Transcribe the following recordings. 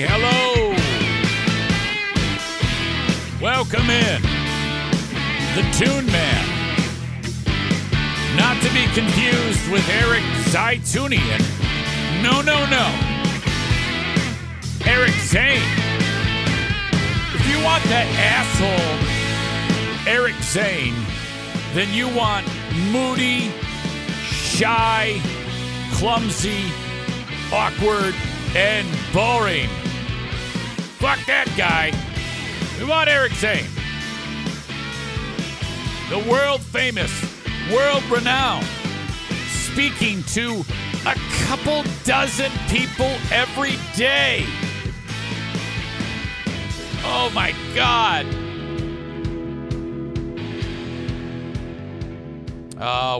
hello. Welcome in. The Toon Man. Not to be confused with Eric Zaitunian. No. Eric Zane. If you want that asshole Eric Zane, then you want moody, shy, clumsy, awkward, and boring. Fuck that guy. We want Eric Zane. The world famous, world renowned, speaking to a couple dozen people every day. Oh my God.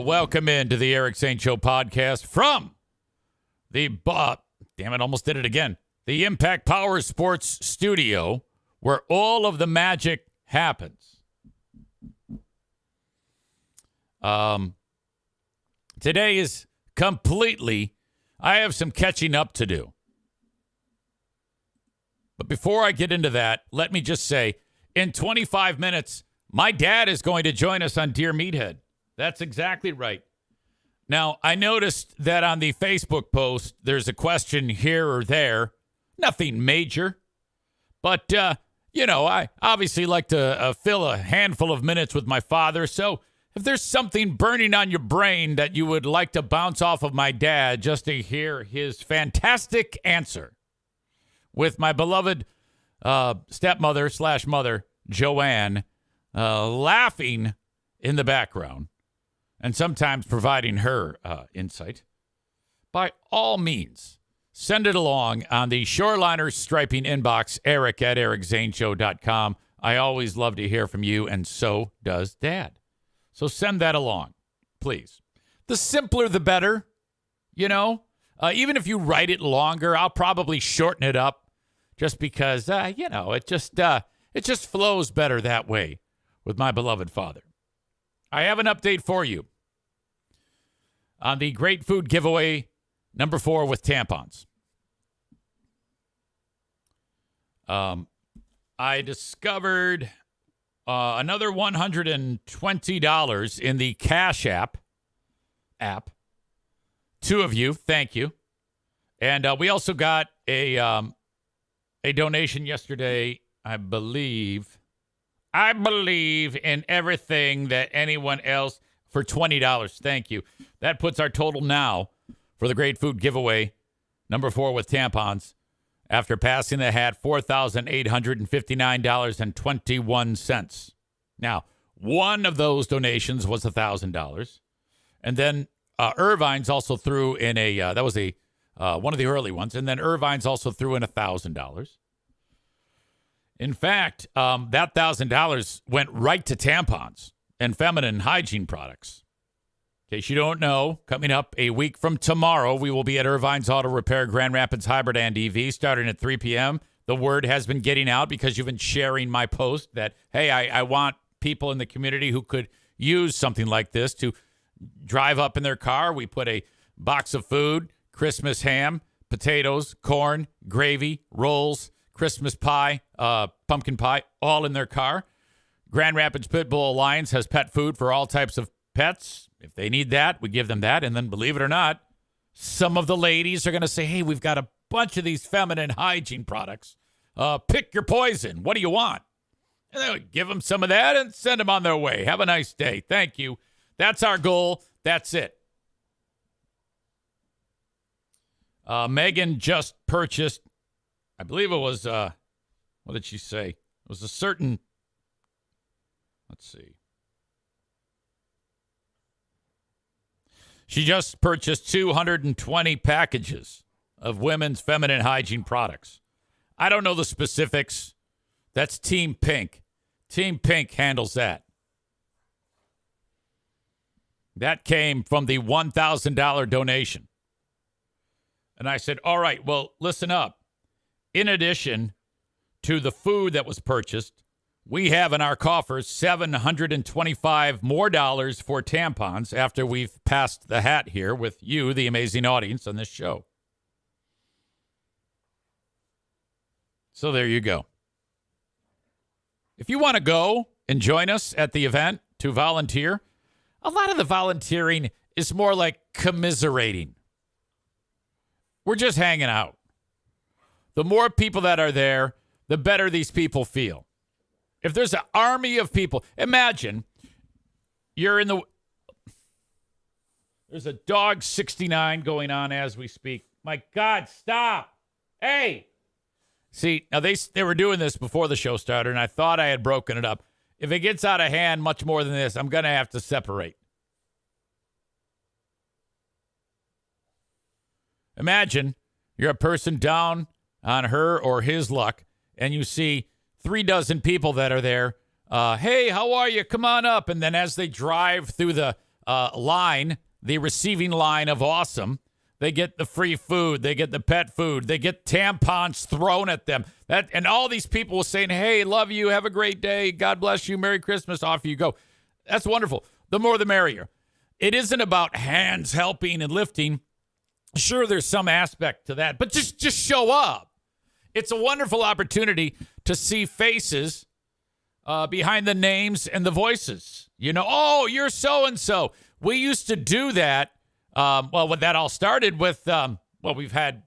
Welcome into the Eric Zane Show podcast from the, damn it, almost did it again. The Impact Powersports Studio, where all of the magic happens. Today is completely, I have some catching up to do. But before I get into that, let me just say, in 25 minutes, my dad is going to join us on Dear Meathead. That's exactly right. Now, I noticed that on the Facebook post, there's a question here or there. Nothing major. But, I obviously like to fill a handful of minutes with my father. So if there's something burning on your brain that you would like to bounce off of my dad just to hear his fantastic answer with my beloved stepmother/mother, Joanne, laughing in the background and sometimes providing her insight, by all means, send it along on the Shoreliner Striping inbox, eric@ericzaneshow.com. I always love to hear from you, and so does Dad. So send that along, please. The simpler, the better, Even if you write it longer, I'll probably shorten it up just because, it just flows better that way with my beloved father. I have an update for you on the Great Food Giveaway number 4 with tampons. I discovered another $120 in the Cash App. Two of you, thank you. And we also got a donation yesterday, I believe in everything that anyone else for $20. Thank you. That puts our total now for the Great Food Giveaway, number 4 with tampons, after passing the hat, $4,859.21. Now, one of those donations was $1,000. And then Irvine's also threw in that was one of the early ones. And then Irvine's also threw in $1,000. In fact, that $1,000 went right to tampons and feminine hygiene products. In case you don't know, coming up a week from tomorrow, we will be at Irvine's Auto Repair, Grand Rapids Hybrid and EV, starting at 3 p.m. The word has been getting out because you've been sharing my post that, hey, I want people in the community who could use something like this to drive up in their car. We put a box of food, Christmas ham, potatoes, corn, gravy, rolls, Christmas pie, pumpkin pie, all in their car. Grand Rapids Pit Bull Alliance has pet food for all types of pets. If they need that, we give them that. And then, believe it or not, some of the ladies are going to say, hey, we've got a bunch of these feminine hygiene products. Pick your poison. What do you want? And then we give them some of that and send them on their way. Have a nice day. Thank you. That's our goal. That's it. Megan just purchased, I believe it was, what did she say? It was a certain, let's see. She just purchased 220 packages of women's feminine hygiene products. I don't know the specifics. That's Team Pink. Team Pink handles that. That came from the $1,000 donation. And I said, all right, well, listen up. In addition to the food that was purchased, we have in our coffers $725 more for tampons after we've passed the hat here with you, the amazing audience on this show. So there you go. If you want to go and join us at the event to volunteer, a lot of the volunteering is more like commiserating. We're just hanging out. The more people that are there, the better these people feel. If there's an army of people, imagine you're in the... There's a dog 69 going on as we speak. My God, stop. Hey. See, now they were doing this before the show started, and I thought I had broken it up. If it gets out of hand much more than this, I'm going to have to separate. Imagine you're a person down on her or his luck, and you see 36 people that are there. Hey, how are you? Come on up. And then as they drive through the line, the receiving line of awesome, they get the free food. They get the pet food. They get tampons thrown at them. And all these people were saying, hey, love you. Have a great day. God bless you. Merry Christmas. Off you go. That's wonderful. The more the merrier. It isn't about hands helping and lifting. Sure, there's some aspect to that, but just show up. It's a wonderful opportunity to see faces behind the names and the voices. You know, oh, you're so-and-so. We used to do that. When that all started with, we've had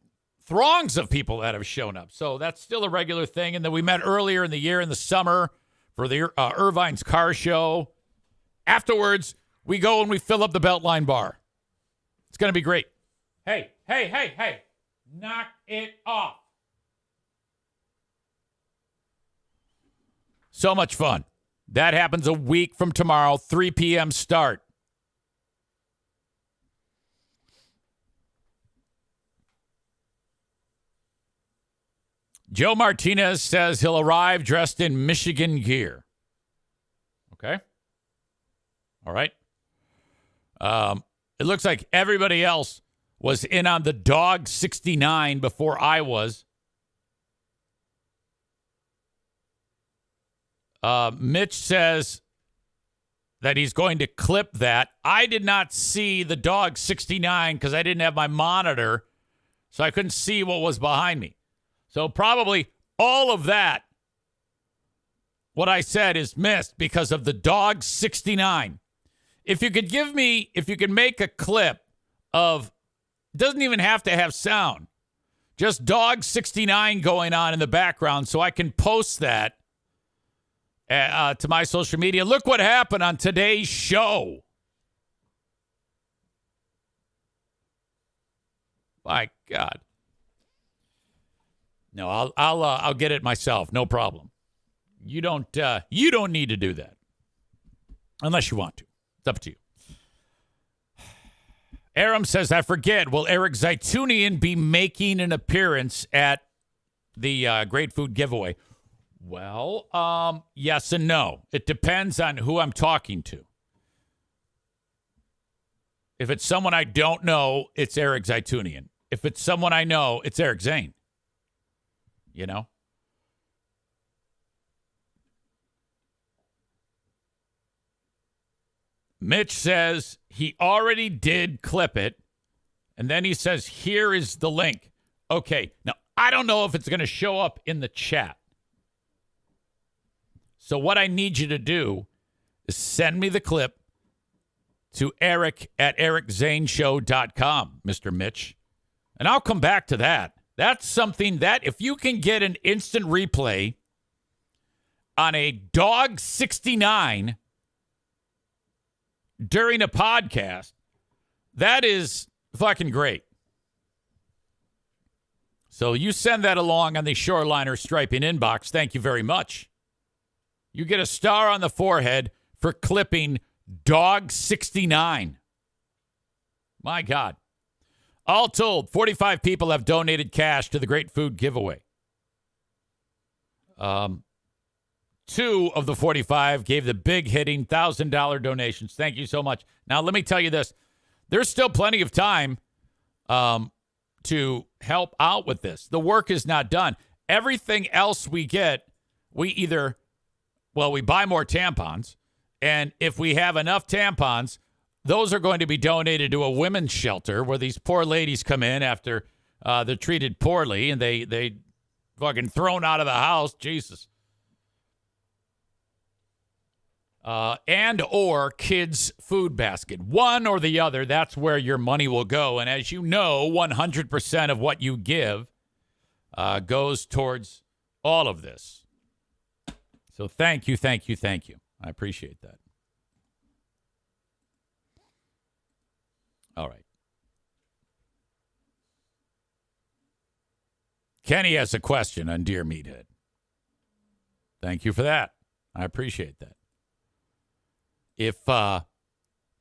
throngs of people that have shown up. So that's still a regular thing. And then we met earlier in the year in the summer for the Irvine's car show. Afterwards, we go and we fill up the Beltline bar. It's going to be great. Hey. Knock it off. So much fun. That happens a week from tomorrow, 3 p.m. start. Joe Martinez says he'll arrive dressed in Michigan gear. Okay. All right. It looks like everybody else was in on the dog 69 before I was. Mitch says that he's going to clip that. I did not see the dog 69 because I didn't have my monitor, so I couldn't see what was behind me. So probably all of that, what I said, is missed because of the dog 69. If you could make a clip of, doesn't even have to have sound, just dog 69 going on in the background so I can post that to my social media. Look what happened on today's show. My God. No, I'll get it myself. No problem. You don't need to do that unless you want to. It's up to you. Aram says, I forget, will Eric Zaitunian be making an appearance at the Great Food Giveaway? Well, yes and no. It depends on who I'm talking to. If it's someone I don't know, it's Eric Zaitunian. If it's someone I know, it's Eric Zane. You know? Mitch says he already did clip it, and then he says, here is the link. Okay, now I don't know if it's going to show up in the chat. So what I need you to do is send me the clip to Eric at ericzaneshow.com, Mr. Mitch, and I'll come back to that. That's something that if you can get an instant replay on a dog 69 during a podcast, that is fucking great. So you send that along on the Shoreliner Striping inbox. Thank you very much. You get a star on the forehead for clipping dog 69. My God. All told, 45 people have donated cash to the Great Food Giveaway. 2 of the 45 gave the big hitting $1,000 donations. Thank you so much. Now, let me tell you this. There's still plenty of time to help out with this. The work is not done. Everything else we get, we buy more tampons. And if we have enough tampons, those are going to be donated to a women's shelter where these poor ladies come in after they're treated poorly and they fucking thrown out of the house. Jesus. And or kids' food basket. One or the other, that's where your money will go. And as you know, 100% of what you give goes towards all of this. So thank you. I appreciate that. All right. Kenny has a question on Dear Meathead. Thank you for that. I appreciate that. If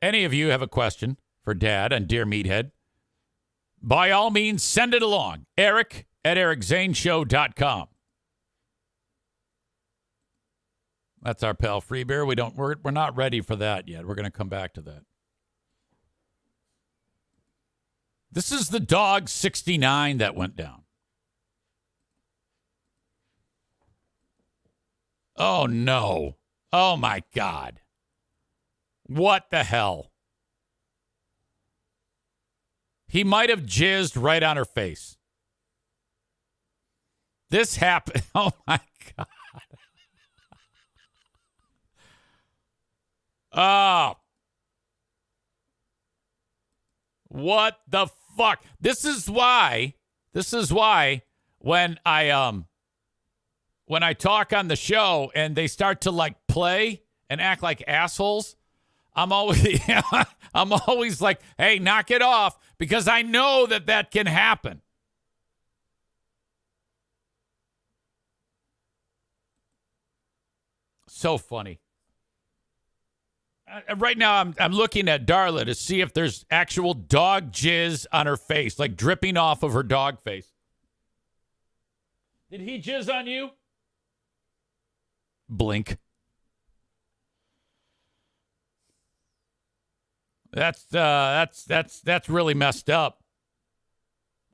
any of you have a question for Dad on Dear Meathead, by all means, send it along. Eric at ericzaneshow.com. That's our pal Free Beer. We're not ready for that yet. We're going to come back to that. This is the dog 69 that went down. Oh, no. Oh, my God. What the hell? He might have jizzed right on her face. This happened. Oh, my God. Oh. What the fuck? This is why when I talk on the show and they start to like play and act like assholes, I'm always like, hey, knock it off, because I know that can happen. So funny. Right now, I'm looking at Darla to see if there's actual dog jizz on her face, like dripping off of her dog face. Did he jizz on you? Blink. That's really messed up.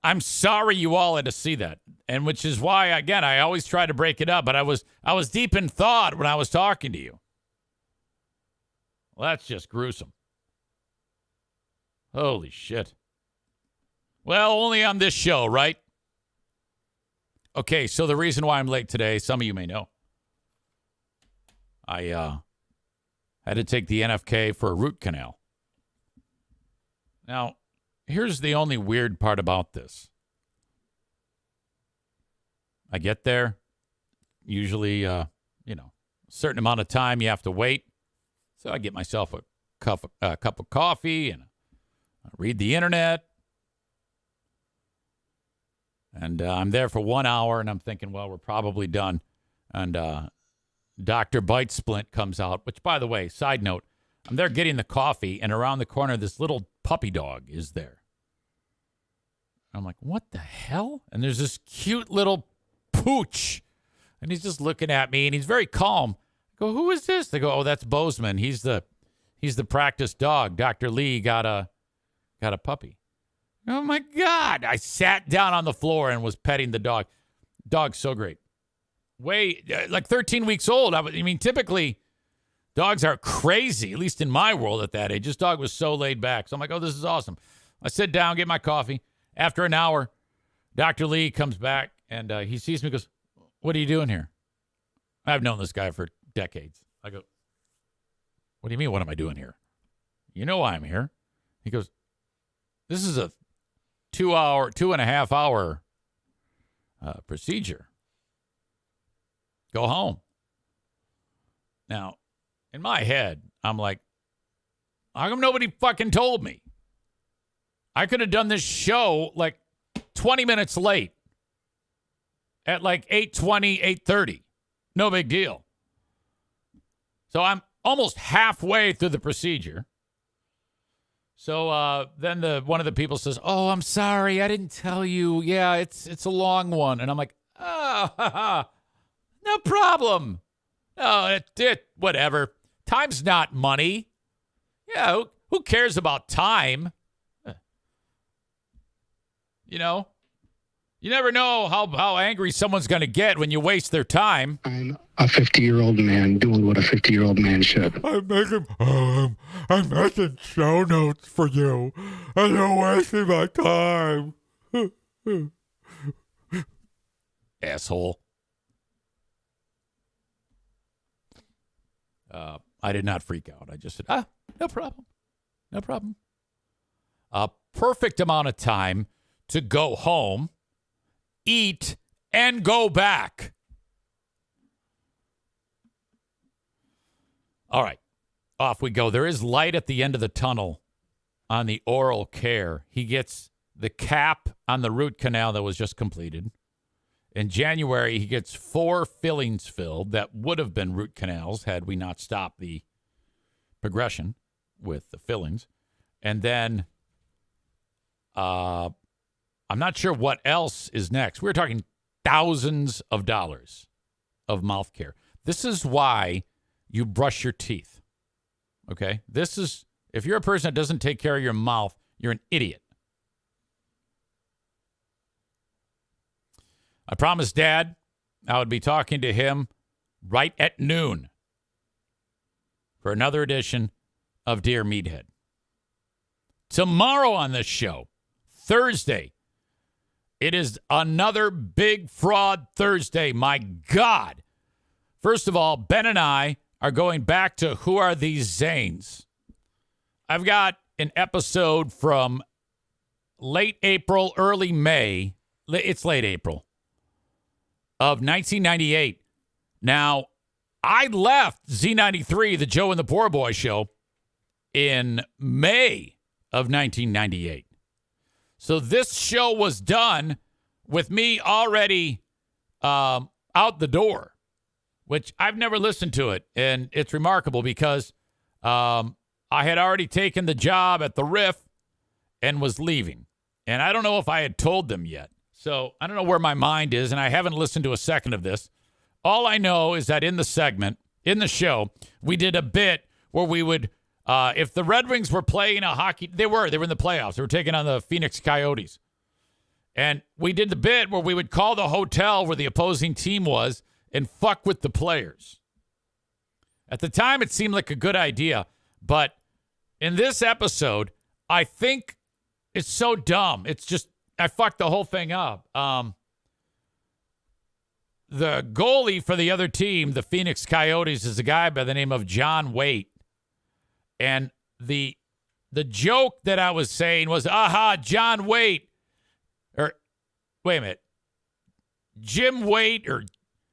I'm sorry you all had to see that, and which is why, again, I always try to break it up. But I was deep in thought when I was talking to you. Well, that's just gruesome. Holy shit. Well, only on this show, right? Okay, so the reason why I'm late today, some of you may know. I had to take the NFK for a root canal. Now, here's the only weird part about this. I get there. Usually, a certain amount of time you have to wait. So I get myself a cup of coffee and I read the internet. And I'm there for 1 hour, and I'm thinking, well, we're probably done. And Dr. Bite Splint comes out, which, by the way, side note, I'm there getting the coffee, and around the corner, this little puppy dog is there. I'm like, what the hell? And there's this cute little pooch, and he's just looking at me, and he's very calm. I go, who is this? They go, oh, that's Bozeman. He's the practice dog. Dr. Lee got a puppy. Oh, my God. I sat down on the floor and was petting the dog. Dog's so great. Like 13 weeks old. I mean, typically, dogs are crazy, at least in my world at that age. This dog was so laid back. So I'm like, oh, this is awesome. I sit down, get my coffee. After an hour, Dr. Lee comes back, and he sees me and goes, what are you doing here? I've known this guy for decades. I go, what do you mean, what am I doing here? You know why I'm here. He goes, this is a 2.5 hour procedure. Go home. Now, in my head, I'm like, how come nobody fucking told me? I could have done this show like 20 minutes late at like 8:20, 8:30. No big deal. So I'm almost halfway through the procedure. So then one of the people says, oh, I'm sorry. I didn't tell you. Yeah, it's a long one. And I'm like, oh, no problem. Oh, whatever. Time's not money. Yeah, who cares about time? You know? You never know how angry someone's going to get when you waste their time. I'm a 50-year-old man doing what a 50-year-old man should. I'm making show notes for you, and you're wasting my time. asshole. I did not freak out. I just said, no problem. No problem. A perfect amount of time to go home, eat, and go back. All right. Off we go. There is light at the end of the tunnel on the oral care. He gets the cap on the root canal that was just completed. In January, he gets 4 fillings filled that would have been root canals had we not stopped the progression with the fillings. And then I'm not sure what else is next. We're talking thousands of dollars of mouth care. This is why you brush your teeth. Okay? This is, if you're a person that doesn't take care of your mouth, you're an idiot. I promised Dad I would be talking to him right at noon for another edition of Dear Meathead. Tomorrow on this show, Thursday, it is another Big Fraud Thursday. My God. First of all, Ben and I are going back to Who Are These Zanes? I've got an episode from late April, early May. It's late April of 1998. Now, I left Z93, the Joe and the Poor Boy show, in May of 1998. So this show was done with me already out the door, which I've never listened to it. And it's remarkable because I had already taken the job at the Riff and was leaving. And I don't know if I had told them yet. So I don't know where my mind is, and I haven't listened to a second of this. All I know is that in the segment, in the show, we did a bit where we would, if the Red Wings were playing a hockey, they were in the playoffs. They were taking on the Phoenix Coyotes. And we did the bit where we would call the hotel where the opposing team was and fuck with the players. At the time, it seemed like a good idea. But in this episode, I think it's so dumb. It's just, I fucked the whole thing up. The goalie for the other team, the Phoenix Coyotes, is a guy by the name of John Waite. And the joke that I was saying was, John Waite. Or, wait a minute. Jim Waite, or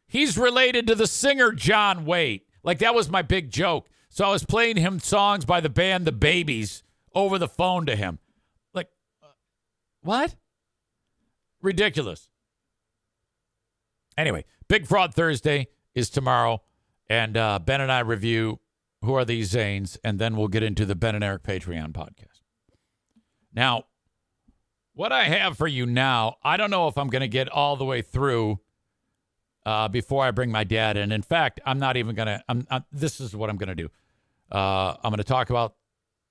he's related to the singer John Waite. Like, that was my big joke. So I was playing him songs by the band The Babies over the phone to him. Like, what? Ridiculous. Anyway, Big Fraud Thursday is tomorrow, and Ben and I review Who Are These Zanes, and then we'll get into the Ben and Eric Patreon podcast. Now, what I have for you now, I don't know if I'm going to get all the way through before I bring my dad in. In fact, I'm not even going to, this is what I'm going to do. I'm going to talk about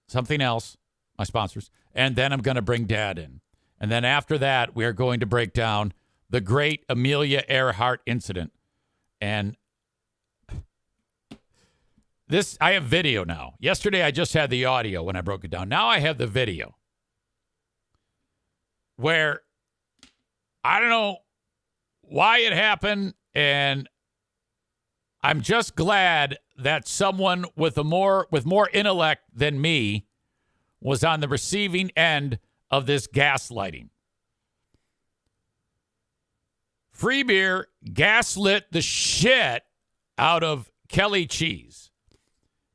something else, my sponsors, and then I'm going to bring Dad in. And then after that, we are going to break down the great Amelia Earhart Incident. And this, I have video now. Yesterday, I just had the audio when I broke it down. Now I have the video where I don't know why it happened, and I'm just glad that someone with more intellect than me was on the receiving end of this gaslighting. Free Beer gaslit the shit out of Kelly Cheese.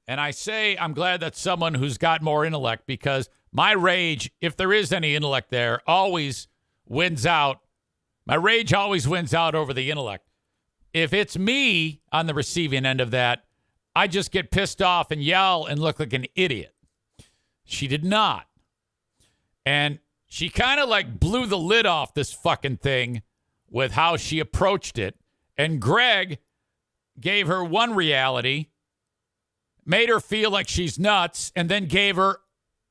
And I say I'm glad that someone who's got more intellect, because my rage, if there is any intellect there, always wins out. My rage always wins out over the intellect. If it's me on the receiving end of that, I just get pissed off and yell and look like an idiot. She did not. And she kind of like blew the lid off this fucking thing with how she approached it. And Greg gave her one reality, made her feel like she's nuts, and then gave her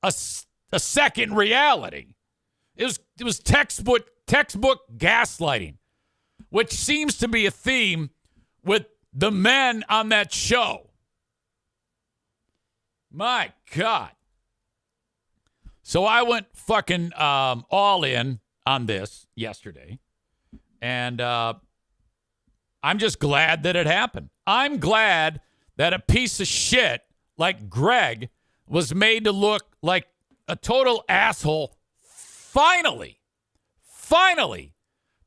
a second reality. It was textbook gaslighting, which seems to be a theme with the men on that show. My God. So I went fucking all in on this yesterday. And I'm just glad that it happened. I'm glad that a piece of shit like Greg was made to look like a total asshole. Finally,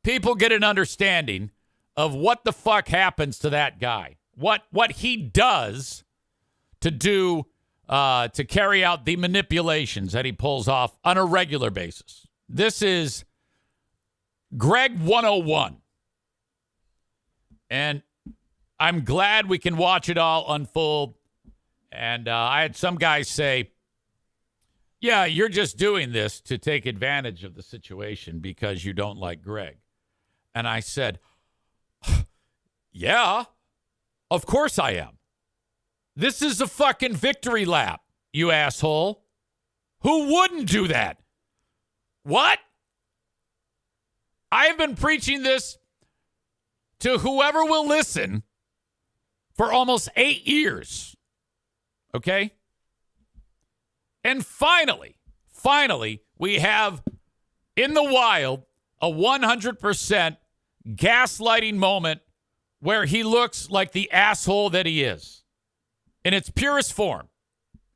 people get an understanding of what the fuck happens to that guy. What he does to carry out the manipulations that he pulls off on a regular basis. This is Greg 101. And I'm glad we can watch it all unfold. And I had some guys say, yeah, you're just doing this to take advantage of the situation because you don't like Greg. And I said, yeah, of course I am. This is a fucking victory lap, you asshole. Who wouldn't do that? What? I've been preaching this to whoever will listen for almost 8 years. Okay? And finally, we have in the wild a 100% gaslighting moment where he looks like the asshole that he is in its purest form.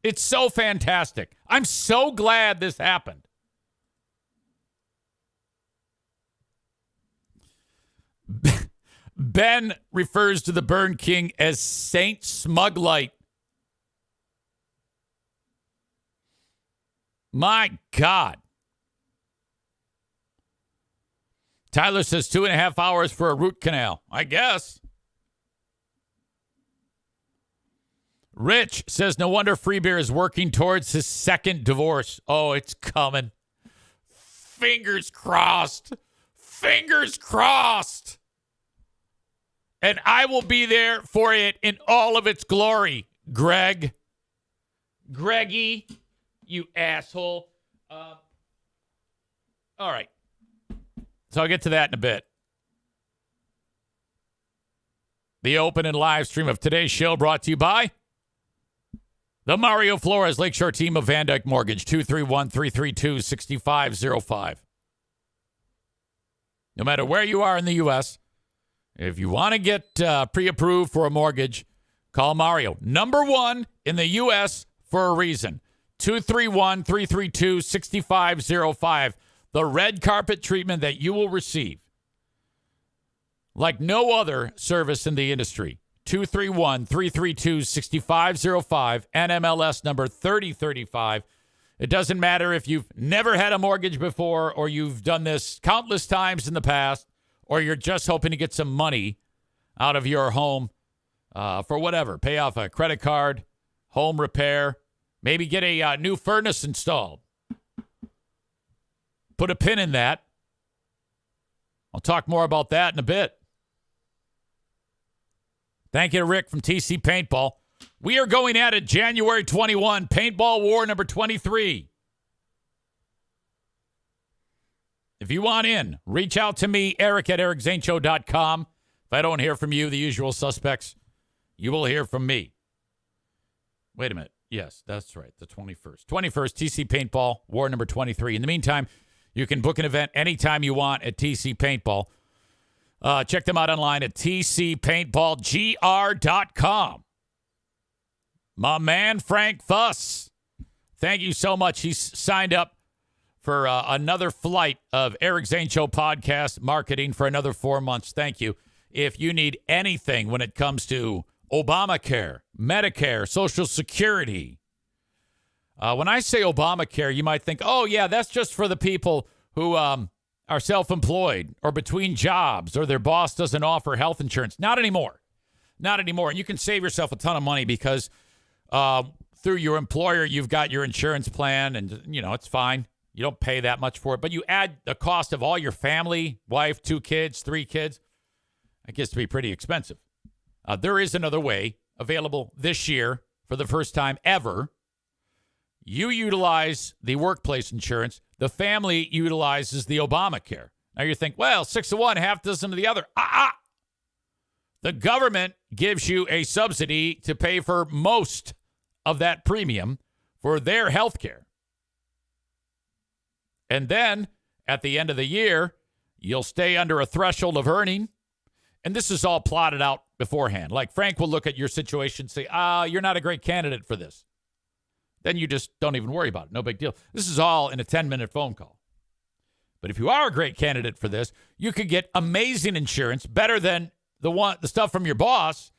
It's so fantastic. I'm so glad this happened. Ben refers to the Burn King as Saint Smuglight. My God. Tyler says 2.5 hours for a root canal. I guess. Rich says no wonder Freebeer is working towards his second divorce. Oh, it's coming. Fingers crossed. Fingers crossed. And I will be there for it in all of its glory, Greg. Greggy, you asshole. All right. So I'll get to that in a bit. The open and live stream of today's show brought to you by the Mario Flores Lakeshore team of Van Dyke Mortgage, 231-332-6505. No matter where you are in the U.S., if you want to get pre-approved for a mortgage, call Mario. Number one in the U.S. for a reason. 231-332-6505. The red carpet treatment that you will receive. Like no other service in the industry. 231-332-6505. NMLS number 3035. It doesn't matter if you've never had a mortgage before or you've done this countless times in the past or you're just hoping to get some money out of your home for whatever. Pay off a credit card, home repair, maybe get a new furnace installed. Put a pin in that. I'll talk more about that in a bit. Thank you to Rick from TC Paintball. We are going at it January 21, Paintball War number 23. If you want in, reach out to me, Eric at ericzaneshow.com. If I don't hear from you, the usual suspects, you will hear from me. Wait a minute. Yes, that's right. The 21st. 21st, TC Paintball, War number 23. In the meantime, you can book an event anytime you want at TC Paintball. Check them out online at tcpaintballgr.com. My man, Frank Fuss. Thank you so much. He's signed up for another flight of Eric Zane Show podcast marketing for another 4 months. Thank you. If you need anything when it comes to Obamacare, Medicare, Social Security. When I say Obamacare, you might think, oh, yeah, that's just for the people who are self-employed or between jobs or their boss doesn't offer health insurance. Not anymore. Not anymore. And you can save yourself a ton of money because through your employer, you've got your insurance plan and, you know, it's fine. You don't pay that much for it. But you add the cost of all your family, wife, 2 kids, 3 kids. It gets to be pretty expensive. There is another way available this year for the first time ever. You utilize the workplace insurance. The family utilizes the Obamacare. Now you think, well, 6 of one, half dozen of the other. The government gives you a subsidy to pay for most of that premium for their health care. And then at the end of the year, you'll stay under a threshold of earning. And this is all plotted out beforehand. Like Frank will look at your situation and say, you're not a great candidate for this. Then you just don't even worry about it. No big deal. This is all in a 10-minute phone call. But if you are a great candidate for this, you could get amazing insurance, better than the stuff from your boss,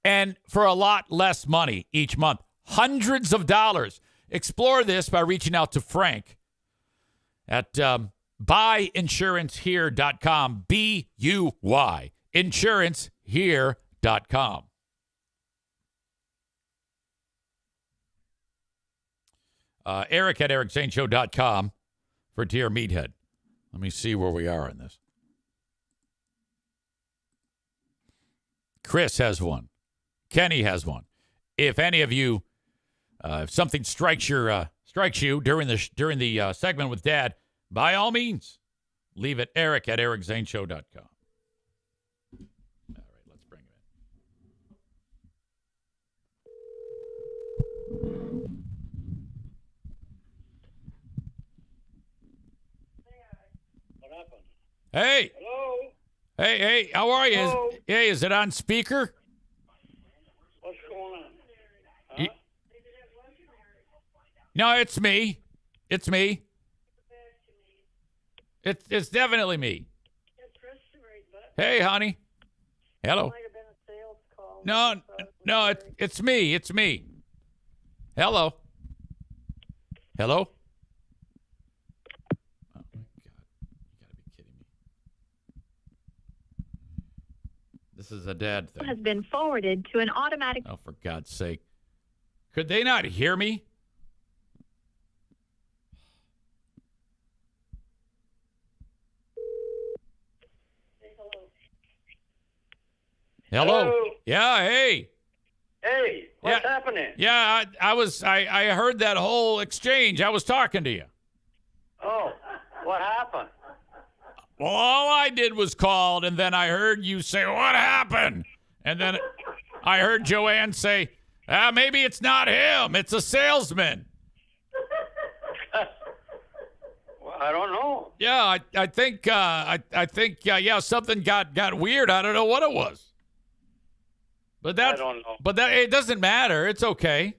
and for a lot less money each month. Hundreds of dollars. Explore this by reaching out to Frank at buyinsurancehere.com. B-U-Y. Insurancehere.com. Eric at ericzaneshow.com for Dear Meathead. Let me see where we are on this. Chris has one. Kenny has one. If any of you, if something strikes you during the segment with Dad, by all means, leave it Eric at ericzaneshow.com. All right, let's bring him in. What happened? Hey. Hello? Hey, how are you? Hello? Is it on speaker? What's going on? Huh? No, it's me. It's me. It's definitely me. Hey, honey. Hello. No, it's me. It's me. Hello. Hello. Oh my God! You gotta be kidding me. This is a dad thing. Has been forwarded to an automatic. Oh, for God's sake! Could they not hear me? Hello. Yeah, hey. Hey, what's happening? Yeah, I heard that whole exchange. I was talking to you. Oh, what happened? Well, all I did was called, and then I heard you say, what happened? And then I heard Joanne say, maybe it's not him. It's a salesman. Well, I don't know. Yeah, I think something got weird. I don't know what it was. But I don't know. But it doesn't matter. It's okay.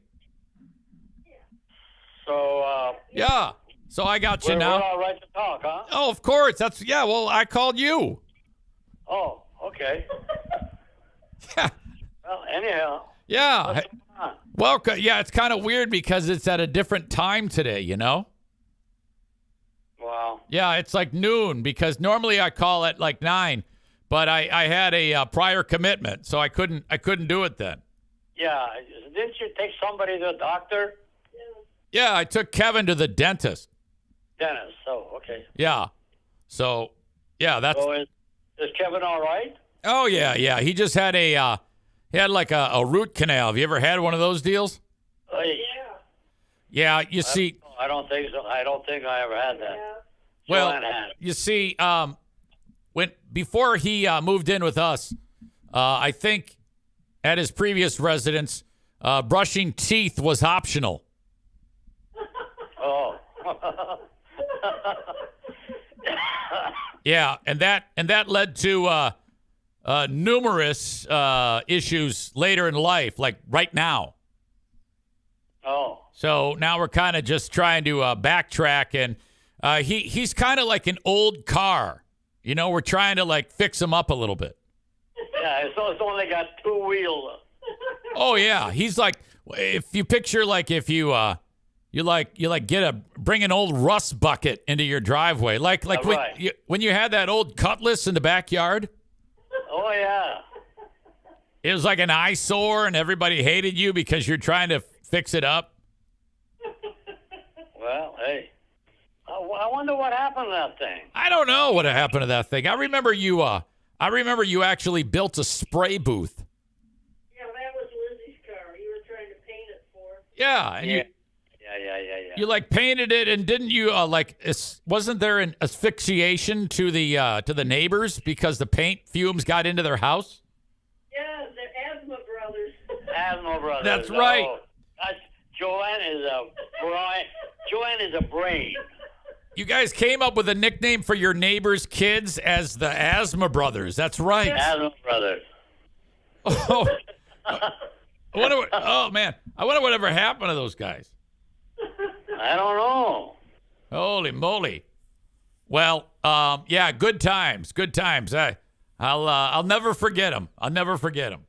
So, yeah. So I got you now. We're all right to talk, huh? Oh, of course. Well, I called you. Oh, okay. Yeah. Well, anyhow. Yeah. What's going on? Well, yeah, it's kind of weird because it's at a different time today, you know? Wow. Yeah, it's like noon because normally I call at like 9, but I had a prior commitment, so I couldn't do it then. Yeah. Didn't you take somebody to the doctor? Yeah, I took Kevin to the dentist. Dentist. Oh, okay. Yeah. So, yeah, that's. So is Kevin all right? Oh yeah. He just had he had like a root canal. Have you ever had one of those deals? Yeah. You see. I don't think so. I don't think I ever had that. Well, Joanne had it. you see, before he moved in with us, I think at his previous residence, brushing teeth was optional. Oh. Yeah, and that led to numerous issues later in life, like right now. Oh. So now we're kind of just trying to backtrack, and he's kind of like an old car. You know, we're trying to like fix him up a little bit. Yeah, it's only got 2 wheels. Oh yeah, he's like, if you picture like if you bring an old rust bucket into your driveway, like Right. when you had that old Cutlass in the backyard. Oh yeah. It was like an eyesore, and everybody hated you because you're trying to fix it up. Well, hey. I wonder what happened to that thing. I don't know what happened to that thing. I remember you actually built a spray booth. Yeah, that was Lizzie's car. You were trying to paint it for her. Yeah, and Yeah. you Yeah. you like painted it, and didn't you wasn't there an asphyxiation to the neighbors because the paint fumes got into their house? Yeah, the Asthma Brothers. Asthma Brothers. That's right. Oh, Joanne is a brain. You guys came up with a nickname for your neighbor's kids as the Asthma Brothers. That's right. Asthma Brothers. Oh, oh man, I wonder whatever happened to those guys. I don't know. Holy moly! Well, yeah, good times, good times. I'll never forget them. I'll never forget them.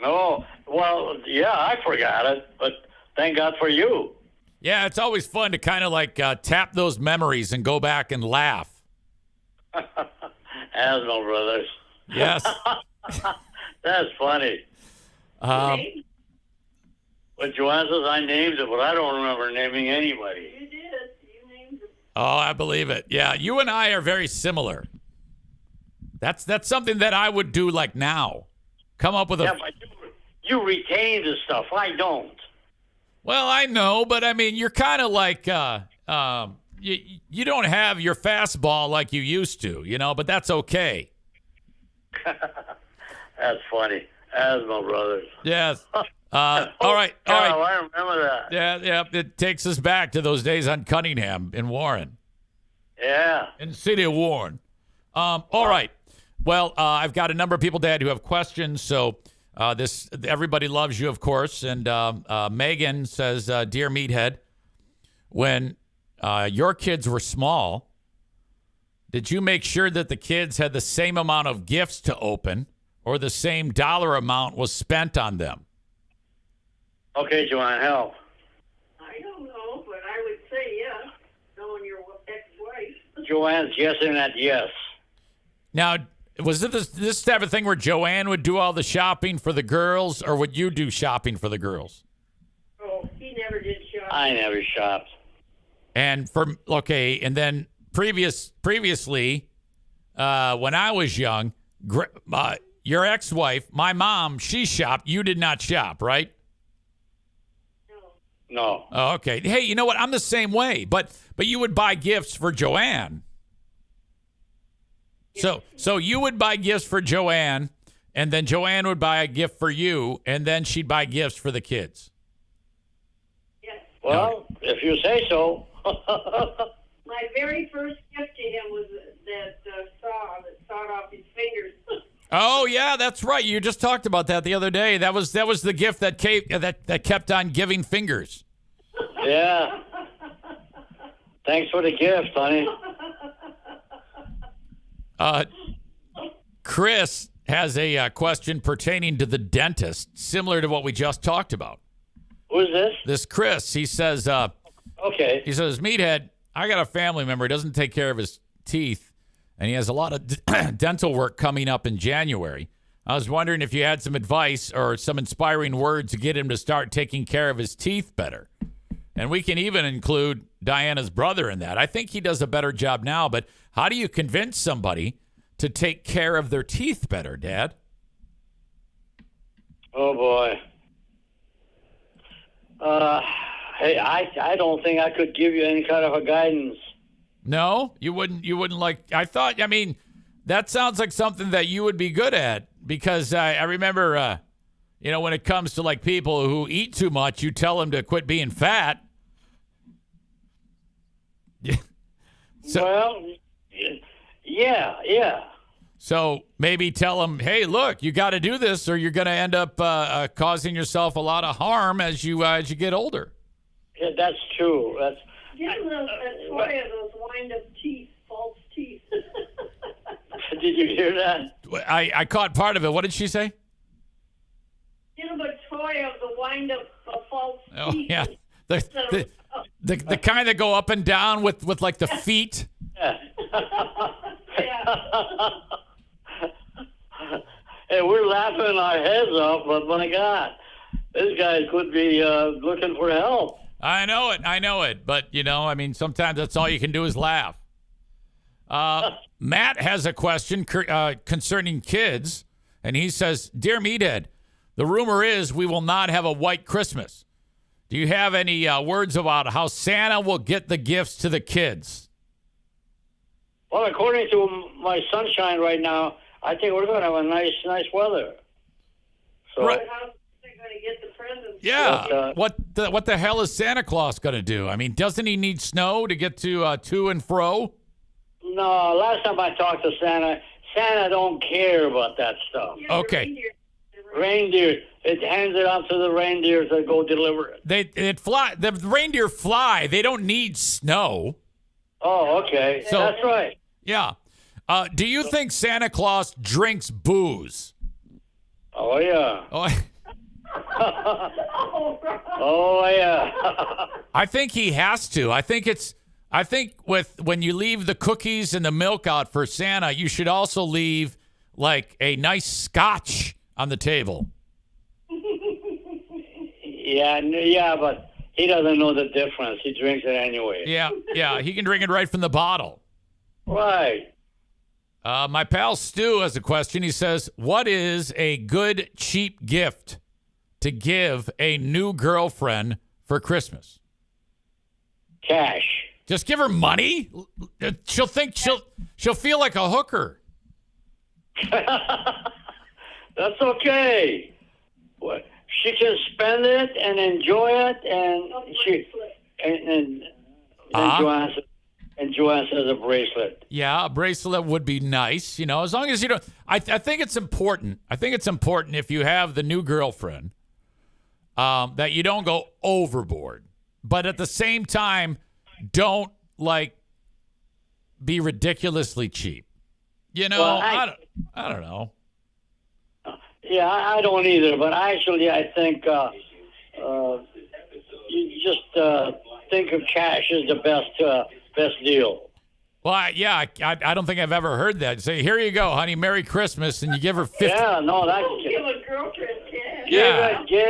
No. Well, yeah, I forgot it, but thank God for you. Yeah, it's always fun to kind of like tap those memories and go back and laugh. Asthma Brothers. Yes. That's funny. But Joanne says I named it, but I don't remember naming anybody. You did. You named it. Oh, I believe it. Yeah, you and I are very similar. That's something that I would do like now. Come up with a. Yeah, but you retain the stuff. I don't. Well, I know, but I mean, you're kind of like you don't have your fastball like you used to, but that's okay. That's funny. Asthma Brothers. Yes. All right. I remember that. Yeah. It takes us back to those days on Cunningham in Warren. Yeah. In the city of Warren. All right. Well, I've got a number of people, Dad, who have questions. So everybody loves you, of course. And Megan says, Dear Meathead, when your kids were small, did you make sure that the kids had the same amount of gifts to open or the same dollar amount was spent on them? Okay, Joanne, help. I don't know, but I would say yes, knowing your ex-wife. Joanne's guessing that yes. Now, was it this type of thing where Joanne would do all the shopping for the girls, or would you do shopping for the girls? Oh, he never did shop. I never shopped. And and then previously, when I was young, your ex-wife, my mom, she shopped. You did not shop, right? No. Oh, okay. Hey, you know what? I'm the same way, but you would buy gifts for Joanne. So you would buy gifts for Joanne, and then Joanne would buy a gift for you, and then she'd buy gifts for the kids. Yes. Well, if you say so. My very first gift to him was that saw that sawed off his fingers. Oh yeah, that's right. You just talked about that the other day. That was the gift that kept on giving fingers. Yeah. Thanks for the gift, honey. Chris has a question pertaining to the dentist, similar to what we just talked about. Who's this? This Chris, he says, Okay. he says, Meathead, I got a family member who doesn't take care of his teeth, and he has a lot of dental work coming up in January. I was wondering if you had some advice or some inspiring words to get him to start taking care of his teeth better. And we can even include Diana's brother in that. I think he does a better job now, but how do you convince somebody to take care of their teeth better, Dad? Oh, boy. Hey, I don't think I could give you any kind of a guidance. No, you wouldn't like, I mean, that sounds like something that you would be good at, because I remember, when it comes to like people who eat too much, you tell them to quit being fat. Well, yeah. So maybe tell them, hey, look, you got to do this, or you're going to end up causing yourself a lot of harm as you get older. Yeah, that's true. Give him a toy of those wind-up teeth, false teeth. Did you hear that? I caught part of it. What did she say? Give him a toy of the wind-up false teeth. Oh, yeah. The kind that go up and down with like the feet. Yeah. Yeah. Hey, we're laughing our heads off, but my God, this guy could be looking for help. I know it. But, sometimes that's all you can do is laugh. Matt has a question concerning kids, and he says, Dear Meathead, the rumor is we will not have a white Christmas. Do you have any words about how Santa will get the gifts to the kids? Well, according to my sunshine right now, I think we're going to have a nice weather. So, Right. they're going to get the presents. Yeah. What the hell is Santa Claus going to do? I mean, doesn't he need snow to get to and fro? No, last time I talked to Santa don't care about that stuff. Yeah, the Okay. Reindeer, it hands it out to the reindeers that go deliver it. The reindeer fly. They don't need snow. Oh, okay. So- That's right. Yeah. Do you think Santa Claus drinks booze? Oh, yeah. Oh, Oh, yeah. I think he has to. I think when you leave the cookies and the milk out for Santa, you should also leave like a nice scotch on the table. Yeah, but he doesn't know the difference. He drinks it anyway. Yeah, he can drink it right from the bottle. Right. My pal Stu has a question. He says, what is a good, cheap gift to give a new girlfriend for Christmas? Cash. Just give her money? She'll think she'll feel like a hooker. That's okay. What? She can spend it and enjoy it, and she and Joanne says a bracelet. Yeah, a bracelet would be nice, as long as you don't. I think it's important. I think it's important if you have the new girlfriend that you don't go overboard, but at the same time, don't be ridiculously cheap. Well, I don't know. Yeah, I don't either. But actually, I think you just think of cash as the best deal. Well, I don't think I've ever heard that. Say, here you go, honey, Merry Christmas, and you give her 50. Yeah, no, that's Give a girlfriend cash. Yeah. Give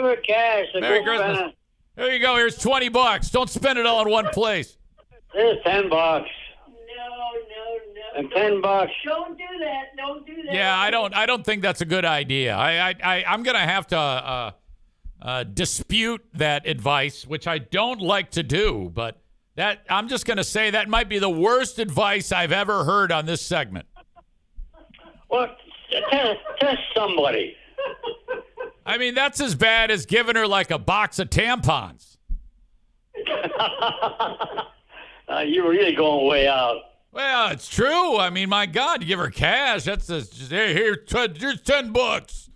her cash. Merry Christmas. There you go. Here's $20. Don't spend it all in one place. There's $10. No. And $10. Don't do that. Don't do that. Yeah, I don't think that's a good idea. I'm gonna have to dispute that advice, which I don't like to do. But I'm just gonna say that might be the worst advice I've ever heard on this segment. Well, test somebody. I mean, that's as bad as giving her like a box of tampons. You're really going way out. Well, it's true. I mean, my God, you give her cash. That's here's $10.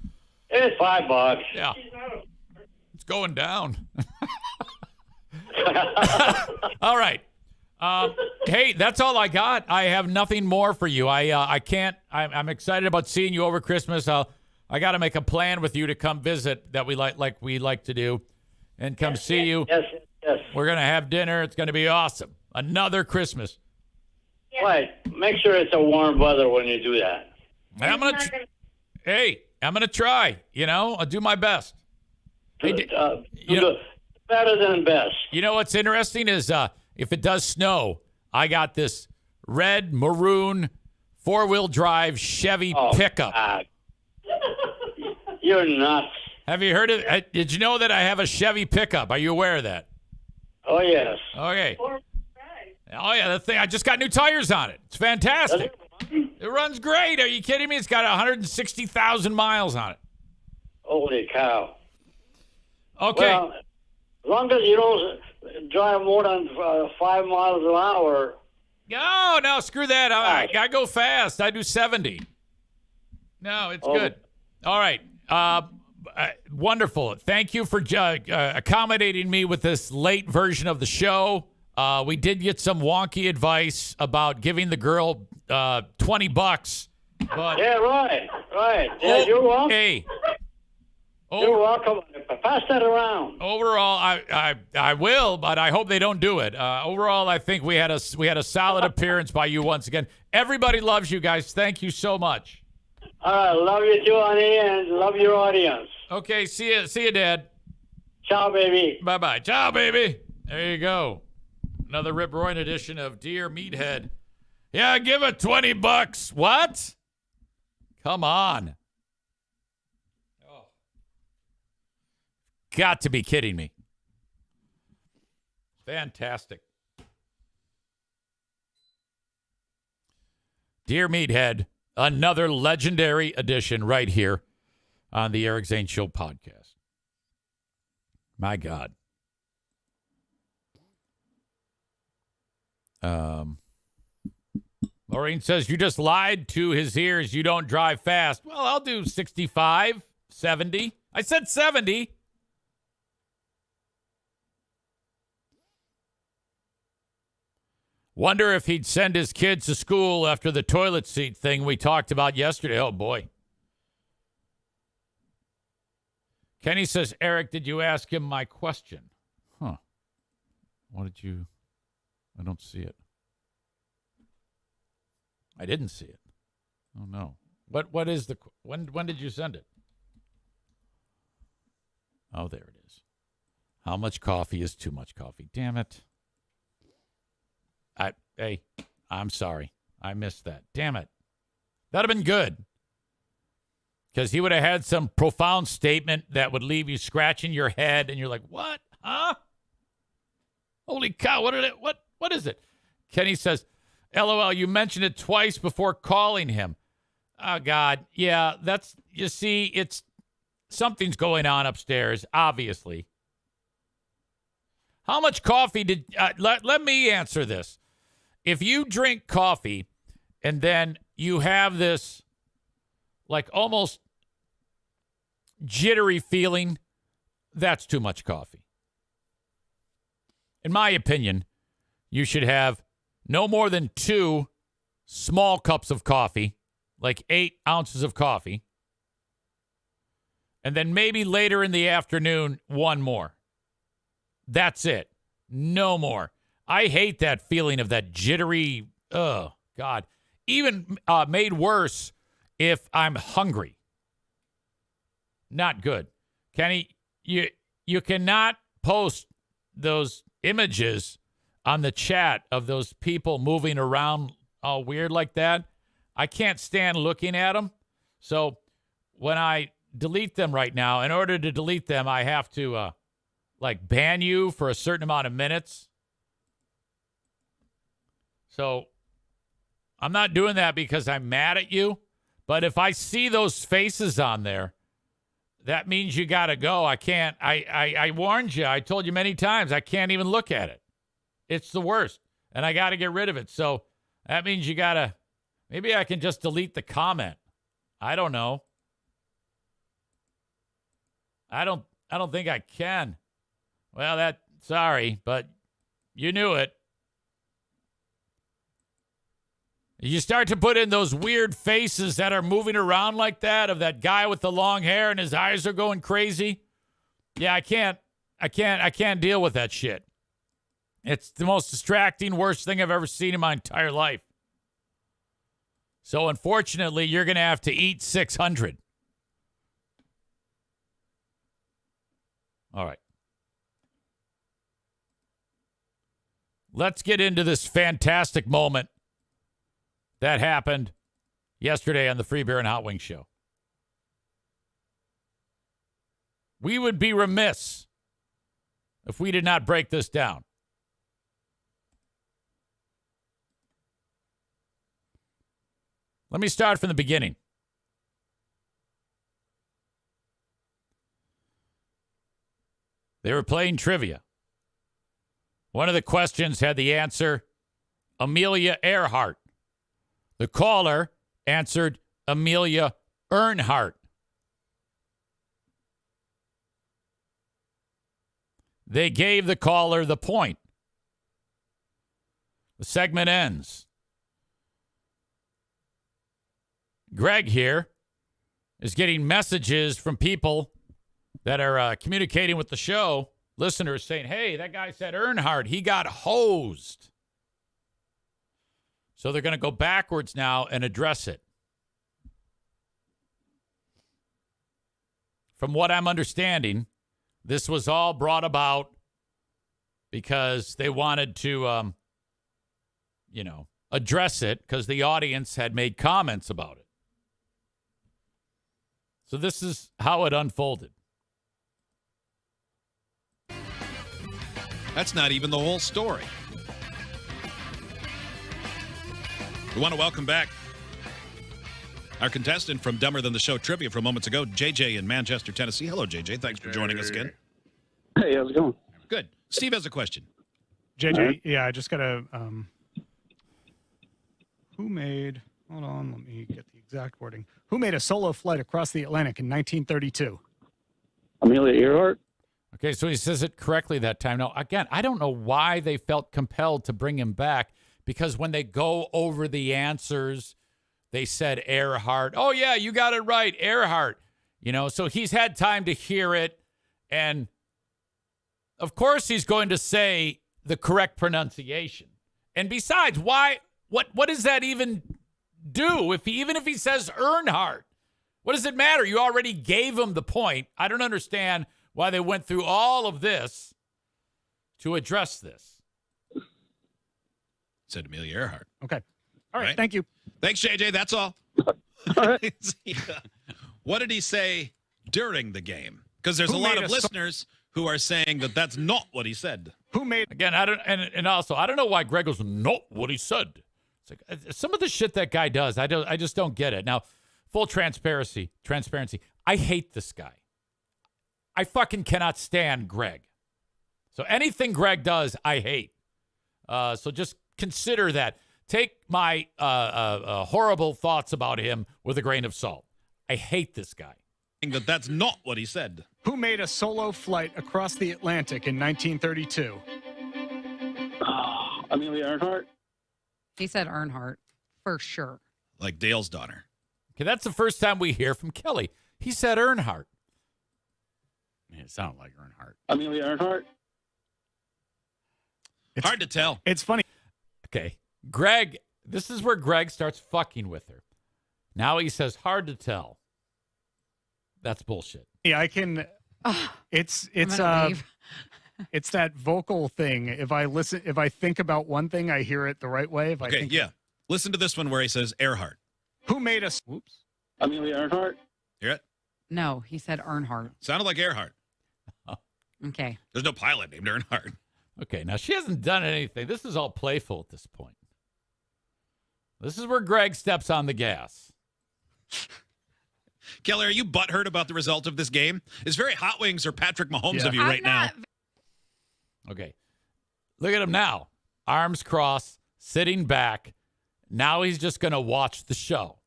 It's $5. Yeah, it's going down. All right. Hey, that's all I got. I have nothing more for you. I can't. I'm excited about seeing you over Christmas. I got to make a plan with you to come visit that we like to do, and come see you. Yes. We're gonna have dinner. It's gonna be awesome. Another Christmas. Right. Make sure it's a warm weather when you do that. I'm gonna try. I'll do my best. Hey, Better than best. You know what's interesting is if it does snow, I got this red maroon 4-wheel drive Chevy pickup. God. You're nuts. Have you heard of it? Did you know that I have a Chevy pickup? Are you aware of that? Oh, yes. Okay. Oh, yeah, that thing. I just got new tires on it. It's fantastic. It runs great. Are you kidding me? It's got 160,000 miles on it. Holy cow. Okay. Well, as long as you don't drive more than 5 miles an hour. No, screw that. I go fast. I do 70. No, it's good. All right. Wonderful. Thank you for accommodating me with this late version of the show. We did get some wonky advice about giving the girl $20, but Yeah, right. Yeah, you're welcome. Hey, You're welcome. Pass that around. overall, I will, but I hope they don't do it. Overall, I think we had a solid appearance by you once again. Everybody loves you guys. Thank you so much. All right, love you too, honey, and love your audience. Okay, see you, Dad. Ciao, baby. Bye-bye. Ciao, baby. There you go. Another Rip Royne edition of Dear Meathead. Yeah, give it $20. What? Come on. Oh. Got to be kidding me. Fantastic. Dear Meathead, another legendary edition right here on the Eric Zane Show podcast. My God. Maureen says, you just lied to his ears. You don't drive fast. Well, I'll do 65, 70. I said 70. Wonder if he'd send his kids to school after the toilet seat thing we talked about yesterday. Oh, boy. Kenny says, Eric, did you ask him my question? Huh. What did you... I don't see it. I didn't see it. Oh, no. What is the... When did you send it? Oh, there it is. How much coffee is too much coffee? Damn it. Hey, I'm sorry. I missed that. Damn it. That'd have been good. Because he would have had some profound statement that would leave you scratching your head, and you're like, what? Huh? Holy cow, what is it? Kenny says, LOL, you mentioned it twice before calling him. Oh, God. Yeah, you see, it's something's going on upstairs, obviously. How much coffee did, let me answer this. If you drink coffee and then you have this like almost jittery feeling, that's too much coffee. In my opinion, you should have no more than 2 small cups of coffee, like 8 ounces of coffee, and then maybe later in the afternoon, 1 more. That's it. No more. I hate that feeling of that jittery, oh, God. Even made worse if I'm hungry. Not good. Kenny, you cannot post those images on the chat of those people moving around all weird like that. I can't stand looking at them. So when I delete them right now, in order to delete them, I have to ban you for a certain amount of minutes. So I'm not doing that because I'm mad at you. But if I see those faces on there, that means you got to go. I can't. I warned you. I told you many times I can't even look at it. It's the worst. And I got to get rid of it. So that means you got to. Maybe I can just delete the comment. I don't know. I don't think I can. Well, sorry, but you knew it. You start to put in those weird faces that are moving around like that of that guy with the long hair and his eyes are going crazy. Yeah, I can't deal with that shit. It's the most distracting, worst thing I've ever seen in my entire life. So unfortunately, you're going to have to eat 600. All right. Let's get into this fantastic moment that happened yesterday on the Free Beer and Hot Wings show. We would be remiss if we did not break this down. Let me start from the beginning. They were playing trivia. One of the questions had the answer, Amelia Earhart. The caller answered Amelia Earhart. They gave the caller the point. The segment ends. Greg here is getting messages from people that are communicating with the show, listeners saying, hey, that guy said Earnhardt. He got hosed. So they're going to go backwards now and address it. From what I'm understanding, this was all brought about because they wanted to, address it because the audience had made comments about it. So this is how it unfolded. That's not even the whole story. We want to welcome back Our contestant from Dumber Than the Show trivia from moments ago, JJ in Manchester, Tennessee. Hello, JJ. Thanks for joining us again. Hey, how's it going? Good. Steve has a question. JJ, yeah, I just got to, hold on, let me get the exact wording. Who made a solo flight across the Atlantic in 1932? Amelia Earhart. Okay, so he says it correctly that time. Now, again, I don't know why they felt compelled to bring him back, because when they go over the answers, they said Earhart. Oh, yeah, you got it right, Earhart. So he's had time to hear it, and of course he's going to say the correct pronunciation. And besides, why? What does that even do? Even if he says Earnhardt, what does it matter? You already gave him the point. I don't understand why they went through all of this to address this. Said Amelia Earhart. Okay. All right. Right. Thank you. Thanks, JJ. That's all. What did he say during the game? Because there's a lot of listeners who are saying that that's not what he said. Who made Again, I don't, and also I don't know why Greg goes, not what he said. It's like some of the shit that guy does, I just don't get it. Now, full transparency. I hate this guy. I fucking cannot stand Greg. So anything Greg does, I hate. So just consider that. Take my horrible thoughts about him with a grain of salt. I hate this guy. That that's not what he said. Who made a solo flight across the Atlantic in 1932? Amelia Earhart. He said Earnhardt, for sure. Like Dale's daughter. Okay, that's the first time we hear from Kelly. He said Earnhardt. Man, it sounded like Earnhardt. Amelia Earhart. It's hard to tell. It's funny. Okay, Greg, this is where Greg starts fucking with her. Now he says hard to tell. That's bullshit. Yeah, I can. It's it's that vocal thing. If I think about one thing, I hear it the right way. Listen to this one where he says Earhart. Who made a? Whoops. Amelia Earhart. Hear it? No, he said Earnhardt. Sounded like Earhart. Okay. There's no pilot named Earnhardt. Okay, now she hasn't done anything. This is all playful at this point. This is where Greg steps on the gas. Kelly, are you butthurt about the result of this game? It's very Hot Wings or Patrick Mahomes of you right now. Okay. Look at him now. Arms crossed, sitting back. Now he's just going to watch the show.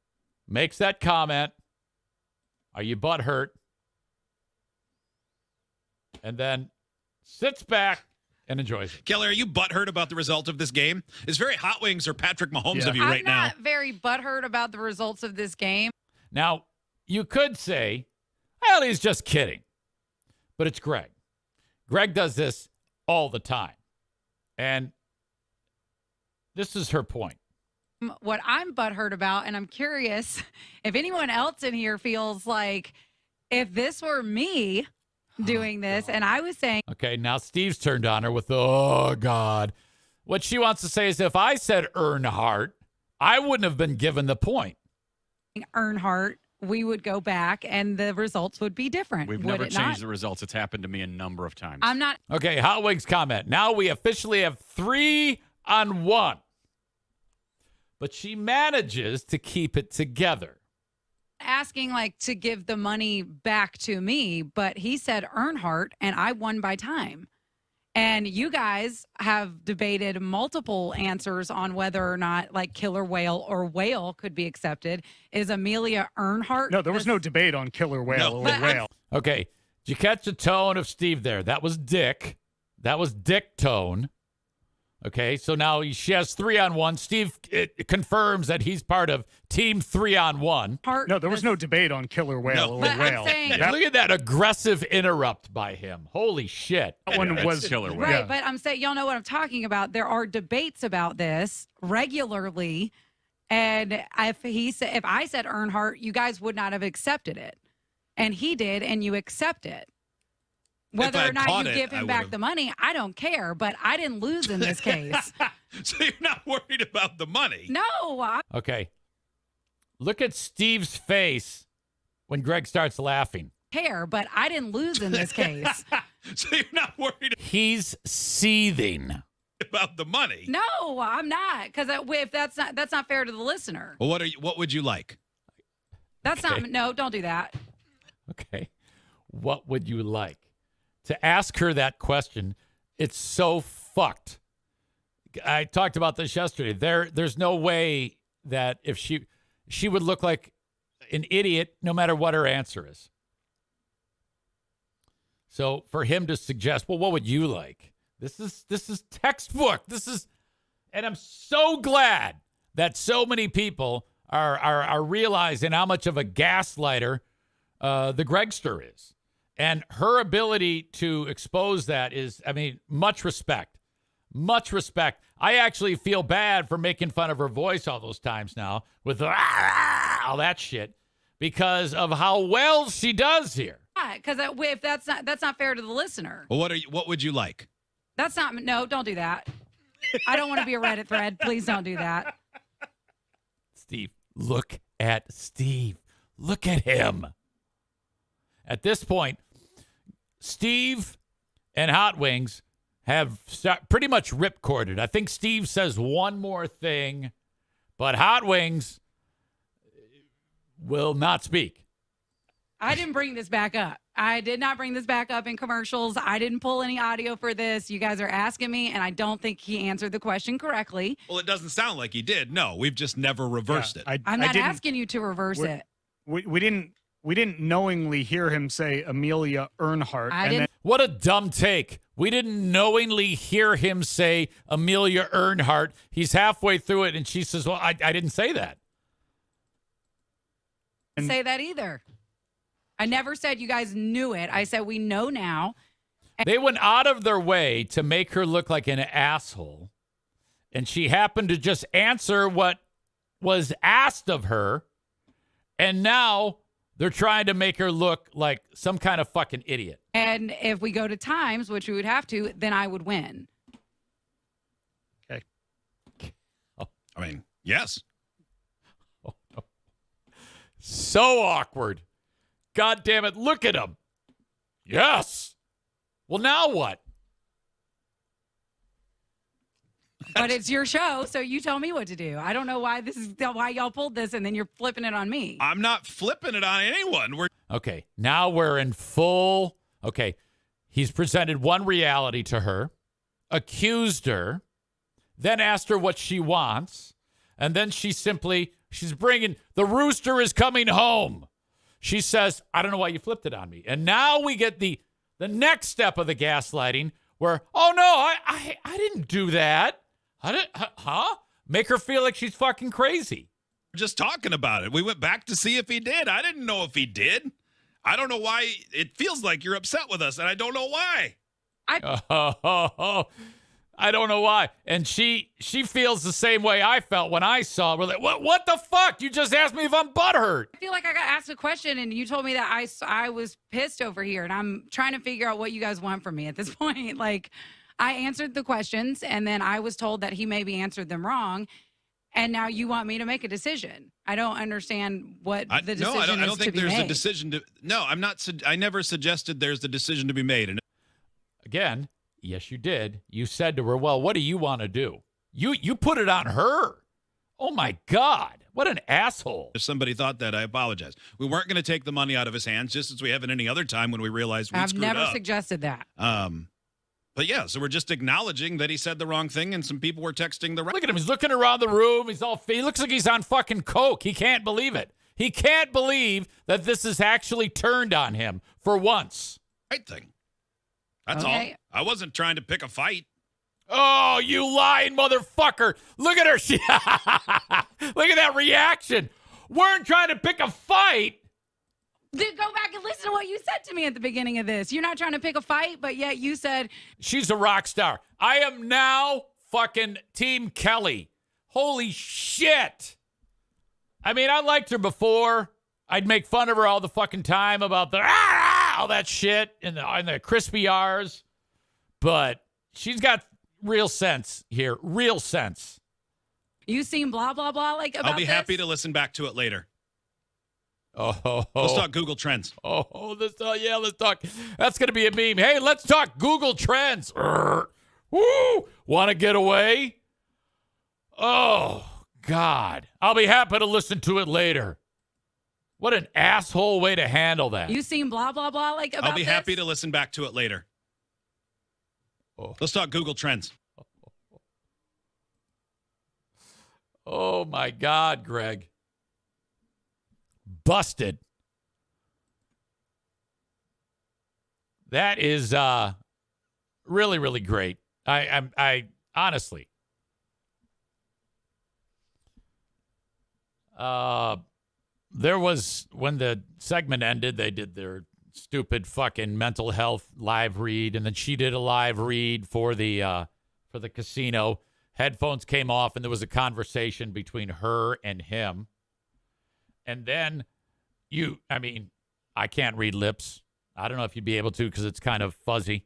Makes that comment. Are you butthurt? And then sits back and enjoys it. Kelly, are you butthurt about the result of this game? It's very Hot Wings or Patrick Mahomes of you right now. I'm not very butthurt about the results of this game. Now, you could say, well, he's just kidding. But it's Greg. Greg does this all the time. And this is her point. What I'm butthurt about, and I'm curious if anyone else in here feels like if this were me doing this and I was saying. Okay, now Steve's turned on her with, oh, God. What she wants to say is if I said Earnhardt, I wouldn't have been given the point. Earnhardt, we would go back and the results would be different. We've never changed the results. It's happened to me a number of times. I'm not. Okay, Hot Wings comment. Now we officially have 3-on-1. But she manages to keep it together. Asking like to give the money back to me, but he said Earnhardt and I won by time. And you guys have debated multiple answers on whether or not like killer whale or whale could be accepted. Is Amelia Earhart? No, there was no debate on killer whale or whale. Okay, did you catch the tone of Steve there? That was Dick. That was Dick tone. Okay, so now she has 3-on-1. Steve confirms that he's part of Team 3-on-1. No, there was no debate on killer whale or whale. Look at that aggressive interrupt by him. Holy shit. That one was killer whale. Right, but I'm saying, y'all know what I'm talking about. There are debates about this regularly. And if I said Earnhardt, you guys would not have accepted it. And he did, and you accept it. Whether or not you give him back the money, I don't care, but I didn't lose in this case. So you're not worried about the money? No. Okay. Look at Steve's face when Greg starts laughing. Care, but I didn't lose in this case. So you're not worried He's seething about the money? No, I'm not, because if that's not fair to the listener. Well, what would you like? That's Okay. not. No, don't do that. Okay. What would you like? To ask her that question, it's so fucked. I talked about this yesterday. There's no way that if she would look like an idiot no matter what her answer is. So for him to suggest, well, what would you like? This is textbook. And I'm so glad that so many people are realizing how much of a gaslighter the Gregster is. And her ability to expose that is, I mean, much respect. Much respect. I actually feel bad for making fun of her voice all those times now with all that shit because of how well she does here. Because if that's not fair to the listener. Well, what would you like? That's not. No, don't do that. I don't want to be a Reddit thread. Please don't do that. Steve, look at Steve. Look at him. At this point, Steve and Hot Wings have pretty much ripcorded. I think Steve says one more thing, but Hot Wings will not speak. I didn't bring this back up. I did not bring this back up in commercials. I didn't pull any audio for this. You guys are asking me, and I don't think he answered the question correctly. Well, it doesn't sound like he did. No, we've just never reversed it. I'm not asking you to reverse it. We didn't knowingly hear him say Amelia Earhart. What a dumb take. We didn't knowingly hear him say Amelia Earhart. He's halfway through it, and she says, well, I didn't say that. Say that either. I never said you guys knew it. I said we know now. They went out of their way to make her look like an asshole, and she happened to just answer what was asked of her, and now they're trying to make her look like some kind of fucking idiot. And if we go to times, which we would have to, then I would win. Okay. I mean, yes. Oh, no. So awkward. God damn it. Look at him. Yes. Well, now what? But it's your show, so you tell me what to do. I don't know why why y'all pulled this, and then you're flipping it on me. I'm not flipping it on anyone. Okay, now we're in full. Okay, he's presented one reality to her, accused her, then asked her what she wants, and then she's bringing, the rooster is coming home. She says, I don't know why you flipped it on me. And now we get the next step of the gaslighting where, oh, no, I didn't do that. I didn't, huh? Make her feel like she's fucking crazy. We're just talking about it. We went back to see if he did. I didn't know if he did. I don't know why. It feels like you're upset with us, and I don't know why. I don't know why. And she feels the same way I felt when I saw it. We're like, what the fuck? You just asked me if I'm butthurt. I feel like I got asked a question, and you told me that I was pissed over here, and I'm trying to figure out what you guys want from me at this point. Like, I answered the questions, and then I was told that he maybe answered them wrong, and now you want me to make a decision. I don't understand what the decision is to be made. I don't think there's a decision to. No, I'm not. I never suggested there's the decision to be made. And again, yes, you did. You said to her, well, what do you want to do? You put it on her. Oh, my God. What an asshole. If somebody thought that, I apologize. We weren't going to take the money out of his hands, just as we haven't any other time when we realized we screwed up. I've never suggested that. But yeah, so we're just acknowledging that he said the wrong thing, and some people were texting the right. Look at him. He's looking around the room. He looks like he's on fucking coke. He can't believe it. He can't believe that this has actually turned on him for once. Right thing. That's all. I wasn't trying to pick a fight. Oh, you lying motherfucker. Look at her. Look at that reaction. Weren't trying to pick a fight. Dude, go back and listen to what you said to me at the beginning of this. You're not trying to pick a fight, but yet you said... She's a rock star. I am now fucking Team Kelly. Holy shit. I mean, I liked her before. I'd make fun of her all the fucking time about all that shit and the crispy R's. But she's got real sense here. Real sense. You seem blah, blah, blah like about I'll be happy to listen back to it later. Let's talk Google Trends. Let's talk. That's going to be a meme. Hey, let's talk Google Trends. Woo! Want to get away? Oh, God. I'll be happy to listen to it later. What an asshole way to handle that. You seem blah, blah, blah like about I'll be happy to listen back to it later. Oh. Let's talk Google Trends. Oh, my God, Greg. Busted. That is really, really great. I honestly. There was, when the segment ended, they did their stupid fucking mental health live read, and then she did a live read for the casino. Headphones came off, and there was a conversation between her and him. And then I can't read lips. I don't know if you'd be able to because it's kind of fuzzy.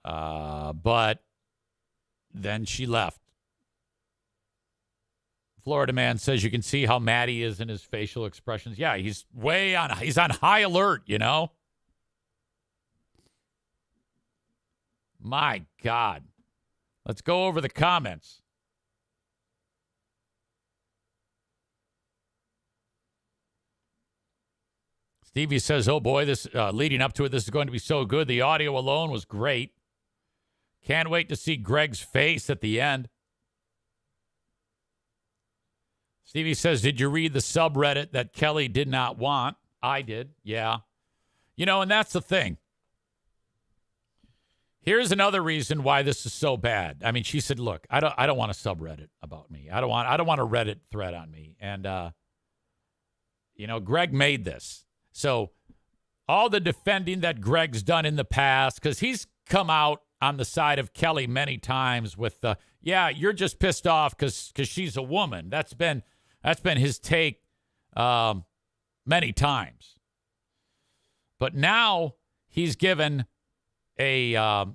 But then she left. Florida man says you can see how mad he is in his facial expressions. Yeah, he's on high alert, you know? My God. Let's go over the comments. Stevie says, oh boy, this leading up to it, this is going to be so good. The audio alone was great. Can't wait to see Greg's face at the end. Stevie says, did you read the subreddit that Kelly did not want? I did, yeah. You know, and that's the thing. Here's another reason why this is so bad. I mean, she said, look, I don't want a subreddit about me. I don't want a Reddit thread on me. And, Greg made this. So all the defending that Greg's done in the past, because he's come out on the side of Kelly many times with you're just pissed off because she's a woman. That's been his take many times. But now he's given a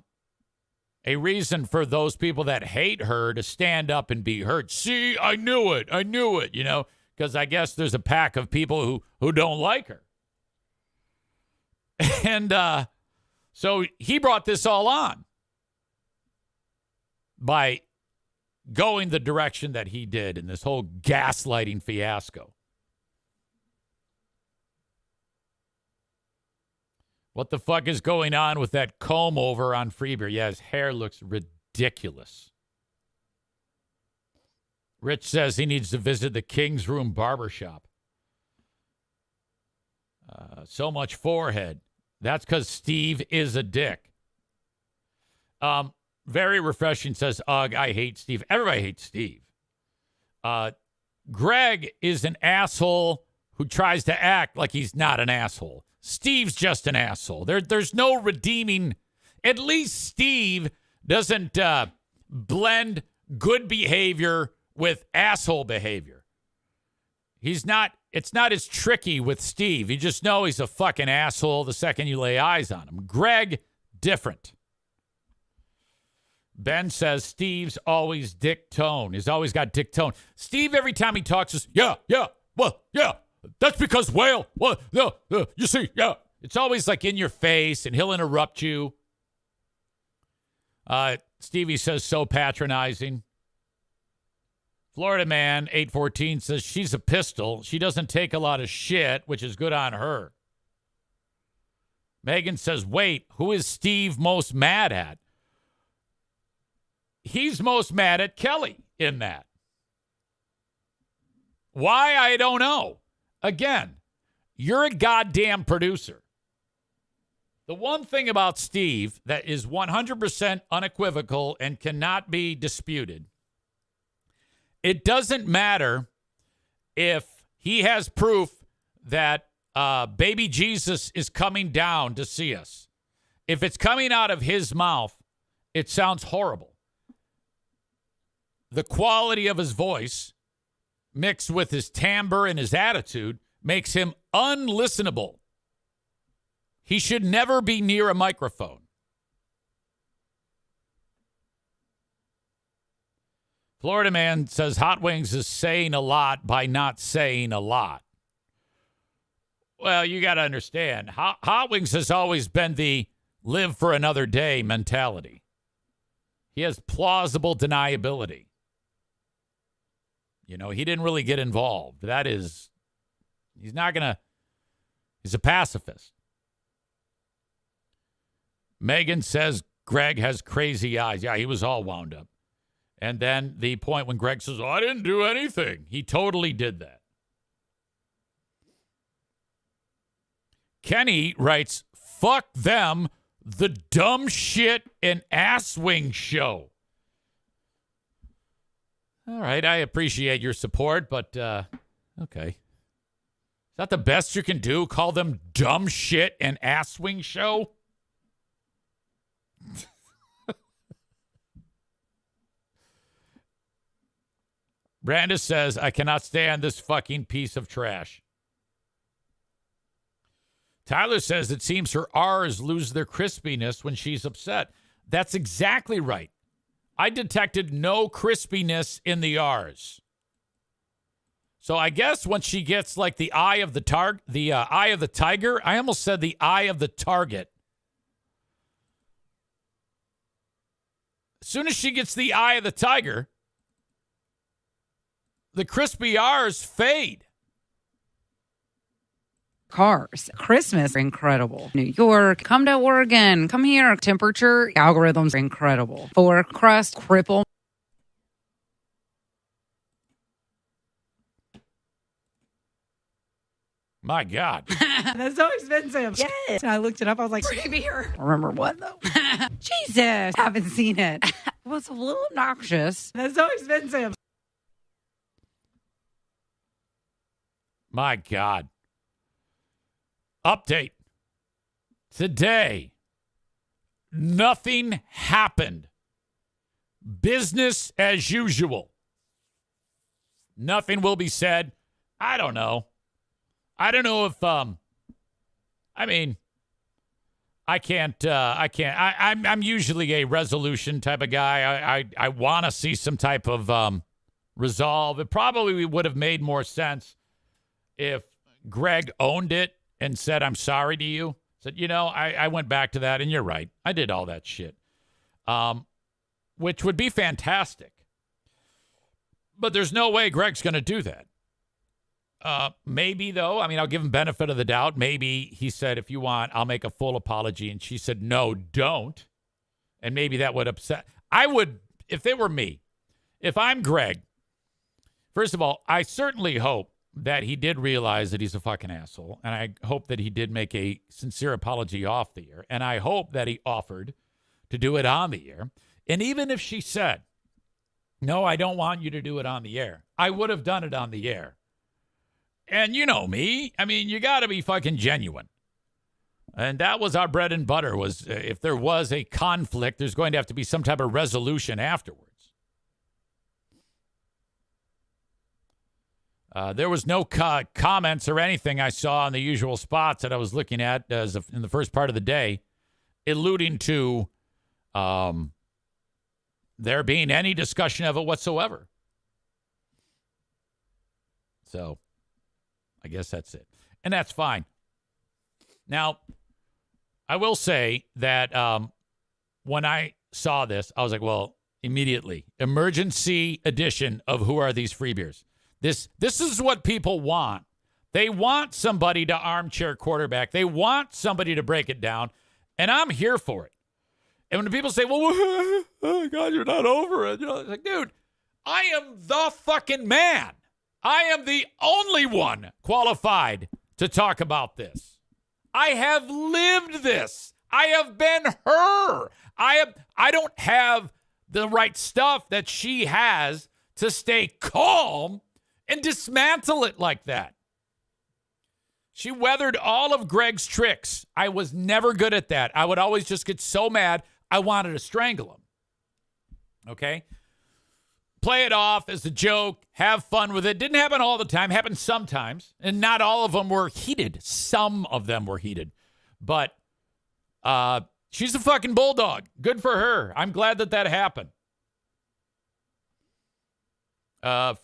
reason for those people that hate her to stand up and be heard. See, I knew it, because I guess there's a pack of people who don't like her. And so he brought this all on by going the direction that he did in this whole gaslighting fiasco. What the fuck is going on with that comb over on Freebeer? Yeah, his hair looks ridiculous. Rich says he needs to visit the King's Room barbershop. So much forehead. That's because Steve is a dick. Very refreshing, says Ugh, I hate Steve. Everybody hates Steve. Greg is an asshole who tries to act like he's not an asshole. Steve's just an asshole. There's no redeeming. At least Steve doesn't blend good behavior with asshole behavior. It's not as tricky with Steve. You just know he's a fucking asshole the second you lay eyes on him. Greg, different. Ben says Steve's always dick tone. He's always got dick tone. Steve, every time he talks, is, yeah, that's because whale. Well, you see, yeah. It's always like in your face, and he'll interrupt you. Stevie says so patronizing. Florida man 814 says she's a pistol. She doesn't take a lot of shit, which is good on her. Megan says, wait, who is Steve most mad at? He's most mad at Kelly in that. Why? I don't know. Again, you're a goddamn producer. The one thing about Steve that is 100% unequivocal and cannot be disputed, it doesn't matter if he has proof that baby Jesus is coming down to see us. If it's coming out of his mouth, it sounds horrible. The quality of his voice mixed with his timbre and his attitude makes him unlistenable. He should never be near a microphone. Florida man says Hot Wings is saying a lot by not saying a lot. Well, you got to understand, Hot Wings has always been the live for another day mentality. He has plausible deniability. He didn't really get involved. That is He's a pacifist. Megan says Greg has crazy eyes. Yeah, he was all wound up. And then the point when Greg says, I didn't do anything. He totally did that. Kenny writes, fuck them, the dumb shit and ass wing show. All right, I appreciate your support, but okay. Is that the best you can do? Call them dumb shit and ass wing show? Brandis says, I cannot stand this fucking piece of trash. Tyler says it seems her R's lose their crispiness when she's upset. That's exactly right. I detected no crispiness in the R's. So I guess when she gets like the eye of the eye of the tiger, I almost said the eye of the target. As soon as she gets the eye of the tiger, the crispy R's fade. Cars. Christmas, incredible. New York, come to Oregon, come here. Temperature, algorithms, incredible. For crust, cripple. My God. That's so expensive. Yes. And I looked it up. I was like, free beer. Remember what, though? Jesus. Haven't seen it. It was a little obnoxious. That's so expensive. My God. Update. Today, nothing happened. Business as usual. Nothing will be said. I don't know. I don't know if, I mean, I'm usually a resolution type of guy. I want to see some type of resolve. It probably would have made more sense if Greg owned it and said, I'm sorry to you. Said, I went back to that, and you're right. I did all that shit, which would be fantastic. But there's no way Greg's going to do that. Maybe, though. I mean, I'll give him benefit of the doubt. Maybe he said, if you want, I'll make a full apology. And she said, no, don't. And maybe that would upset. I would, if it were me, if I'm Greg, first of all, I certainly hope that he did realize that he's a fucking asshole. And I hope that he did make a sincere apology off the air. And I hope that he offered to do it on the air. And even if she said, no, I don't want you to do it on the air, I would have done it on the air. And you know me. I mean, you got to be fucking genuine. And that was our bread and butter, was if there was a conflict, there's going to have to be some type of resolution afterwards. There was no comments or anything I saw on the usual spots that I was looking at in the first part of the day, alluding to there being any discussion of it whatsoever. So I guess that's it. And that's fine. Now, I will say that when I saw this, I was like, well, immediately, emergency edition of Who Are These Free Beers? This is what people want. They want somebody to armchair quarterback. They want somebody to break it down. And I'm here for it. And when people say, well, oh God, you're not over it. It's like, dude, I am the fucking man. I am the only one qualified to talk about this. I have lived this. I have been her. I don't have the right stuff that she has to stay calm and dismantle it like that. She weathered all of Greg's tricks. I was never good at that. I would always just get so mad, I wanted to strangle him. Okay? Play it off as a joke. Have fun with it. Didn't happen all the time. Happened sometimes. And not all of them were heated. Some of them were heated. But she's a fucking bulldog. Good for her. I'm glad that happened.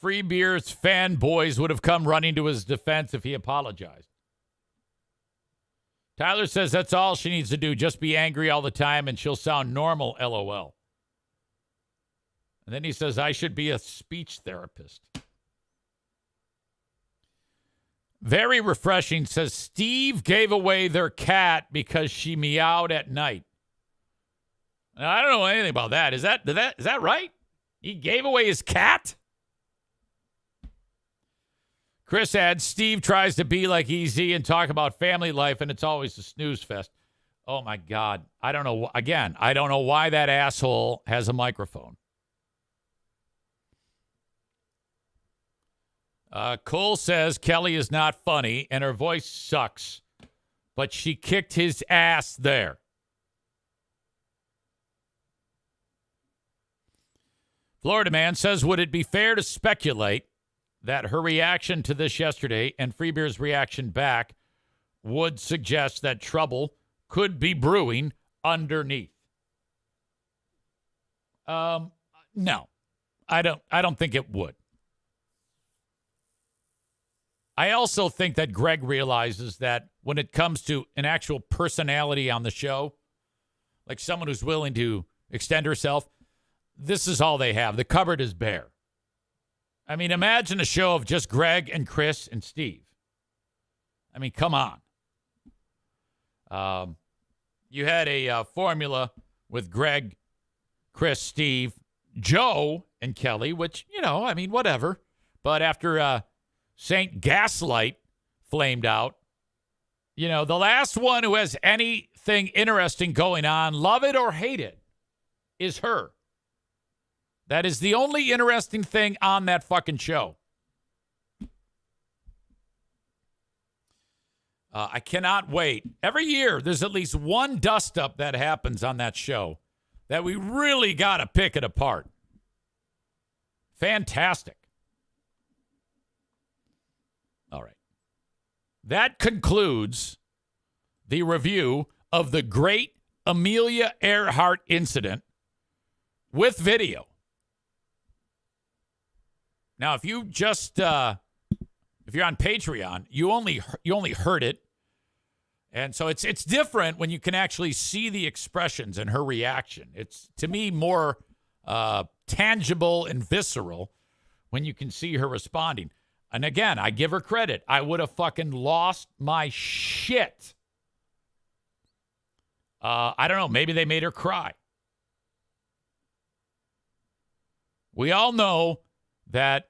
Free Beers fanboys would have come running to his defense if he apologized. Tyler says that's all she needs to do. Just be angry all the time and she'll sound normal, LOL. And then he says, I should be a speech therapist. Very refreshing. Says Steve gave away their cat because she meowed at night. Now, I don't know anything about that. Is that right? He gave away his cat? Chris adds, Steve tries to be like EZ and talk about family life, and it's always a snooze fest. Oh, my God. I don't know. Again, I don't know why that asshole has a microphone. Cole says Kelly is not funny, and her voice sucks, but she kicked his ass there. Florida man says, would it be fair to speculate that her reaction to this yesterday and Freebeer's reaction back would suggest that trouble could be brewing underneath? No, I don't think it would. I also think that Greg realizes that when it comes to an actual personality on the show, like someone who's willing to extend herself, this is all they have. The cupboard is bare. I mean, imagine a show of just Greg and Chris and Steve. I mean, come on. You had a formula with Greg, Chris, Steve, Joe, and Kelly, which, I mean, whatever. But after St. Gaslight flamed out, the last one who has anything interesting going on, love it or hate it, is her. That is the only interesting thing on that fucking show. I cannot wait. Every year, there's at least one dust-up that happens on that show that we really got to pick it apart. Fantastic. All right. That concludes the review of the great Amelia Earhart incident with video. Now, if you just if you're on Patreon, you only heard it, and so it's different when you can actually see the expressions and her reaction. It's, to me, more tangible and visceral when you can see her responding. And again, I give her credit. I would have fucking lost my shit. I don't know. Maybe they made her cry. We all know that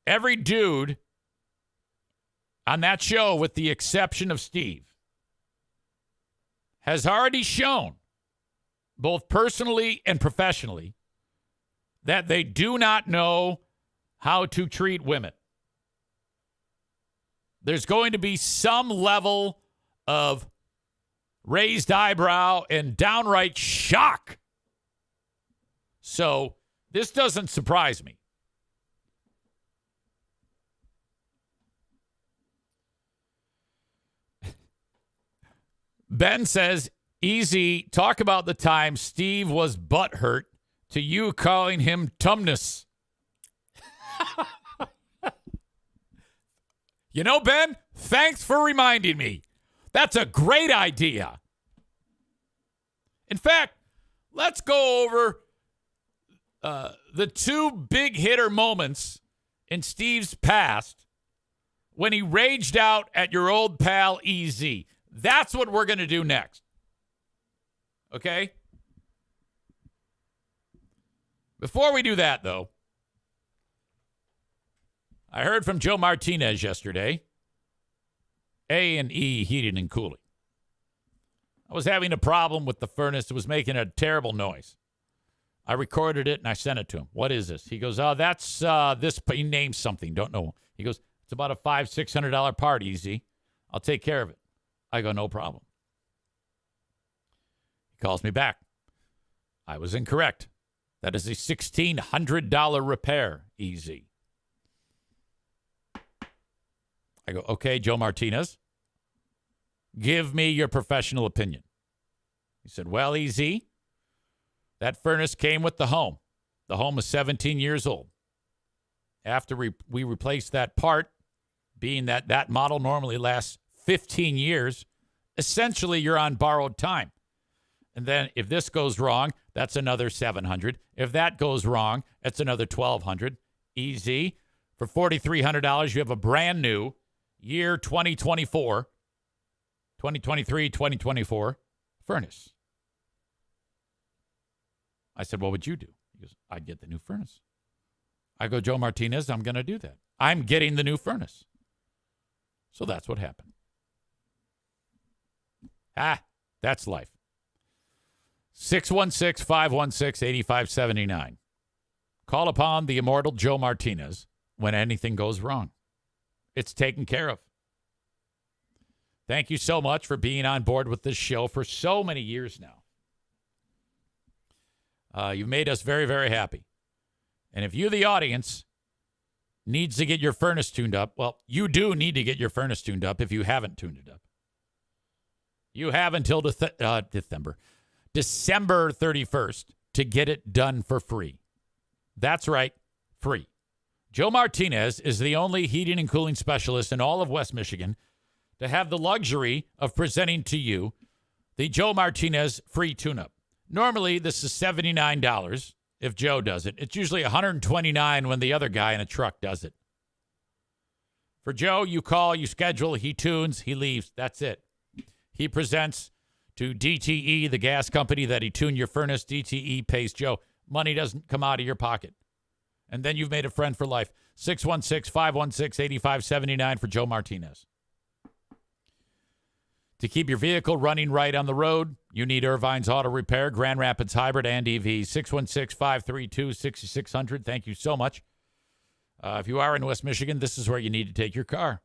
every dude on that show, with the exception of Steve, has already shown, both personally and professionally, that they do not know how to treat women. There's going to be some level of raised eyebrow and downright shock. So this doesn't surprise me. Ben says, easy, talk about the time Steve was butthurt to you calling him tumnus. Ben, thanks for reminding me. That's a great idea. In fact, let's go over the two big hitter moments in Steve's past when he raged out at your old pal EZ. That's what we're going to do next. Okay? Before we do that, though, I heard from Joe Martinez yesterday, A&E Heating and Cooling. I was having a problem with the furnace. It was making a terrible noise. I recorded it and I sent it to him. What is this? He goes, oh, that's this. He named something. Don't know. He goes, it's about a $500-$600 part, easy. I'll take care of it. I go, no problem. He calls me back. I was incorrect. That is a $1,600 repair, easy. I go, okay, Joe Martinez, give me your professional opinion. He said, well, easy. That furnace came with the home. The home is 17 years old. After we replaced that part, being that model normally lasts 15 years, essentially you're on borrowed time. And then if this goes wrong, that's another $700. If that goes wrong, that's another $1,200. Easy. For $4,300, you have a brand new year 2024, 2023, 2024 furnace. I said, what would you do? He goes, I'd get the new furnace. I go, Joe Martinez, I'm going to do that. I'm getting the new furnace. So that's what happened. That's life. 616-516-8579. Call upon the immortal Joe Martinez when anything goes wrong. It's taken care of. Thank you so much for being on board with this show for so many years now. You've made us very, very happy. And if you, the audience, needs to get your furnace tuned up, well, you do need to get your furnace tuned up if you haven't tuned it up. You have until December 31st to get it done for free. That's right, free. Joe Martinez is the only heating and cooling specialist in all of West Michigan to have the luxury of presenting to you the Joe Martinez free tune-up. Normally, this is $79 if Joe does it. It's usually $129 when the other guy in a truck does it. For Joe, you call, you schedule, he tunes, he leaves. That's it. He presents to DTE, the gas company that he tuned your furnace. DTE pays Joe. Money doesn't come out of your pocket. And then you've made a friend for life. 616-516-8579 for Joe Martinez. To keep your vehicle running right on the road, you need Irvine's Auto Repair, Grand Rapids Hybrid, and EV. 616-532-6600. Thank you so much. If you are in West Michigan, this is where you need to take your car.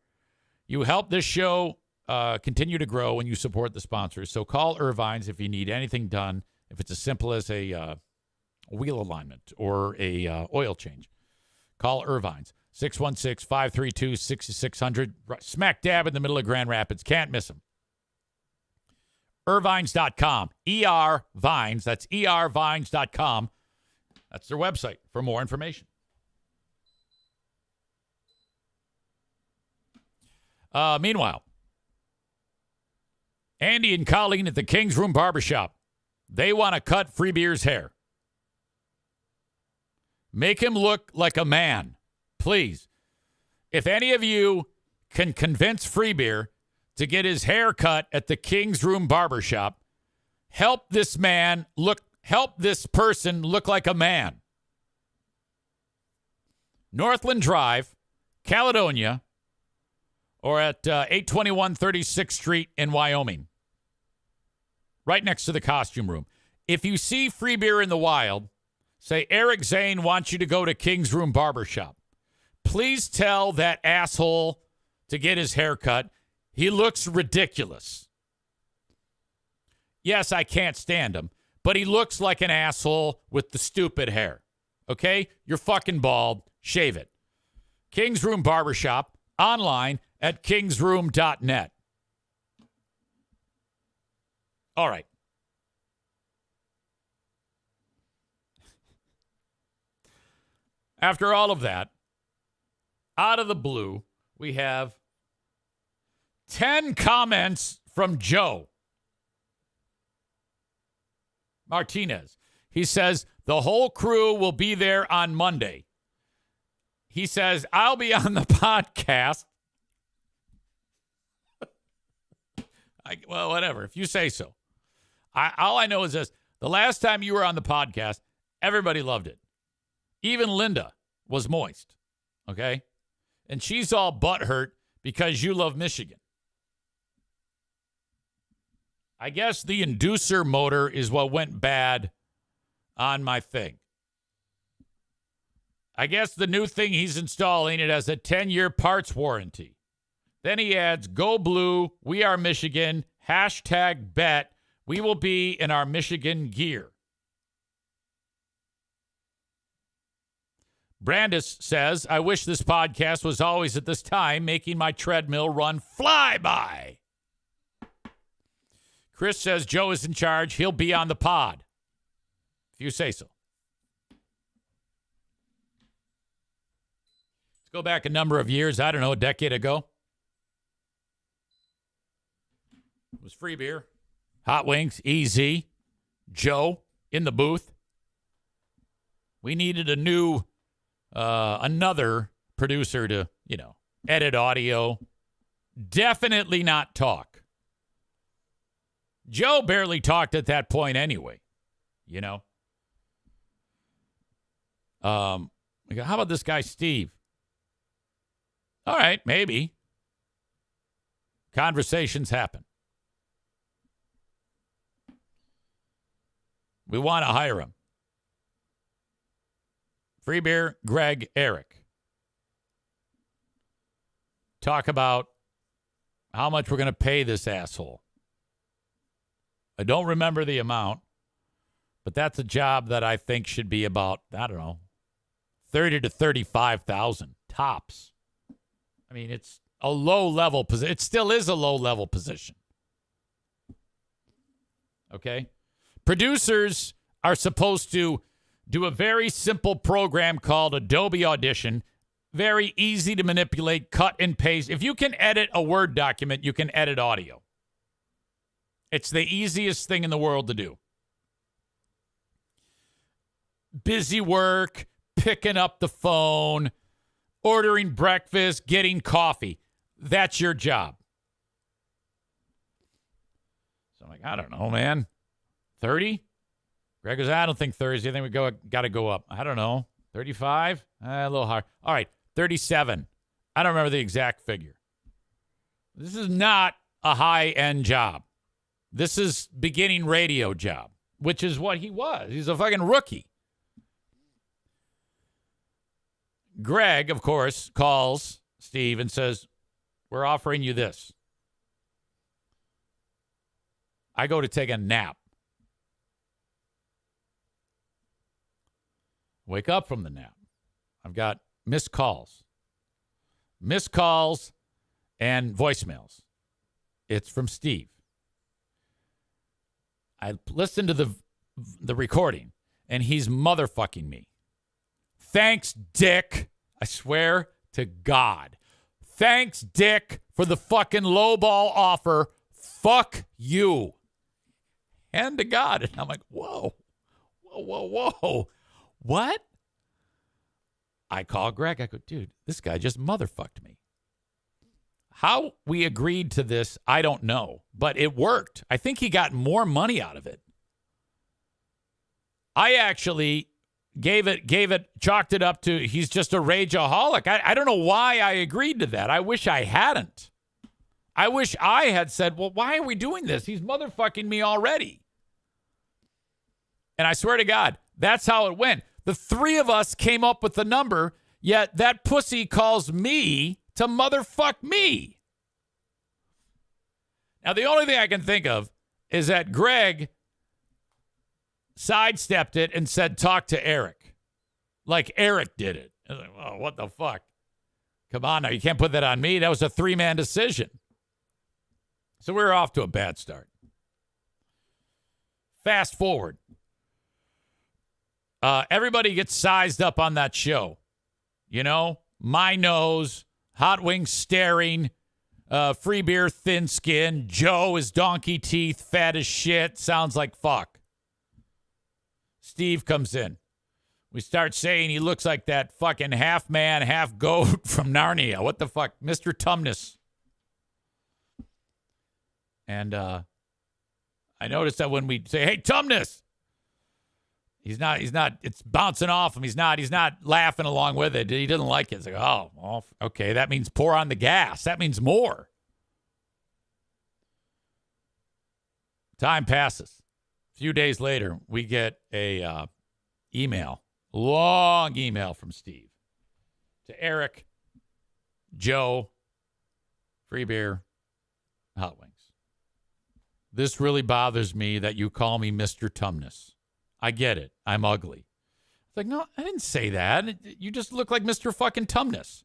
You help this show continue to grow when you support the sponsors. So call Irvine's if you need anything done, if it's as simple as a wheel alignment or a oil change. Call Irvine's. 616-532-6600. Smack dab in the middle of Grand Rapids. Can't miss them. Irvines.com. Vines. That's ervines.com. That's their website for more information. Meanwhile, Andy and Colleen at the King's Room Barbershop. They want to cut Freebeer's hair. Make him look like a man. Please. If any of you can convince Freebeer to get his hair cut at the King's Room Barbershop, help this person look like a man. Northland Drive, Caledonia, or at 821 36th Street in Wyoming. Right next to the costume room. If you see Freebeer in the wild, say Eric Zane wants you to go to King's Room Barbershop. Please tell that asshole to get his hair cut. He looks ridiculous. Yes, I can't stand him, but he looks like an asshole with the stupid hair. Okay? You're fucking bald. Shave it. King's Room Barbershop, online at kingsroom.net. All right. After all of that, out of the blue, we have 10 comments from Joe Martinez. He says, the whole crew will be there on Monday. He says, I'll be on the podcast. Well, whatever, if you say so. All I know is this. The last time you were on the podcast, everybody loved it. Even Linda was moist, okay? And she's all butthurt because you love Michigan. I guess the inducer motor is what went bad on my thing. I guess the new thing he's installing, it has a 10-year parts warranty. Then he adds, go blue, we are Michigan, #bet, we will be in our Michigan gear. Brandis says, I wish this podcast was always at this time, making my treadmill run flyby. Chris says, Joe is in charge. He'll be on the pod. If you say so. Let's go back a number of years. I don't know, a decade ago. It was free beer, hot wings, EZ, Joe in the booth. We needed a new, another producer to, edit audio, Definitely not talk. Joe barely talked at that point anyway, you know. We go, how about this guy, Steve? All right, maybe. Conversations happen. We want to hire him. Free beer, Greg, Eric. Talk about how much we're going to pay this asshole. I don't remember the amount, but that's a job that I think should be about, I don't know, 30 to 35,000 tops. I mean, it's a low-level position. It still is a low-level position. Okay? Producers are supposed to do a very simple program called Adobe Audition. Very easy to manipulate, cut and paste. If you can edit a Word document, you can edit audio. It's the easiest thing in the world to do. Busy work, picking up the phone, ordering breakfast, getting coffee. That's your job. So I'm like, I don't know, man. 30? Greg goes, I don't think 30. I think we got to go up. I don't know. 35? A little hard. All right, 37. I don't remember the exact figure. This is not a high-end job. This is beginning radio job, which is what he was. He's a fucking rookie. Greg, of course, calls Steve and says, we're offering you this. I go to take a nap. Wake up from the nap. I've got missed calls. Missed calls and voicemails. It's from Steve. I listened to the recording, and he's motherfucking me. Thanks, Dick. I swear to God. Thanks, Dick, for the fucking lowball offer. Fuck you. Hand to God. And I'm like, whoa. What? I call Greg. I go, dude, this guy just motherfucked me. How we agreed to this, I don't know. But it worked. I think he got more money out of it. I actually chalked it up to he's just a rageaholic. I don't know why I agreed to that. I wish I hadn't. I wish I had said, well, why are we doing this? He's motherfucking me already. And I swear to God, that's how it went. The three of us came up with the number, yet that pussy calls me to motherfuck me. Now, the only thing I can think of is that Greg sidestepped it and said, talk to Eric. Like Eric did it. I was like, oh, what the fuck? Come on now. You can't put that on me. That was a 3-man decision. So we were off to a bad start. Fast forward. Everybody gets sized up on that show. You know, my nose, hot wings staring, free beer, thin skin. Joe is donkey teeth, fat as shit, sounds like fuck. Steve comes in. We start saying he looks like that fucking half man, half goat from Narnia. What the fuck? Mr. Tumnus. And I noticed that when we say, hey, Tumnus, he's not, it's bouncing off him. He's not laughing along with it. He doesn't like it. It's like, oh, well, okay, that means pour on the gas. That means more. Time passes. A few days later, we get a long email from Steve to Eric, Joe, free beer, hot wings. This really bothers me that you call me Mr. Tumnus. I get it. I'm ugly. It's like, no, I didn't say that. You just look like Mr. fucking Tumnus.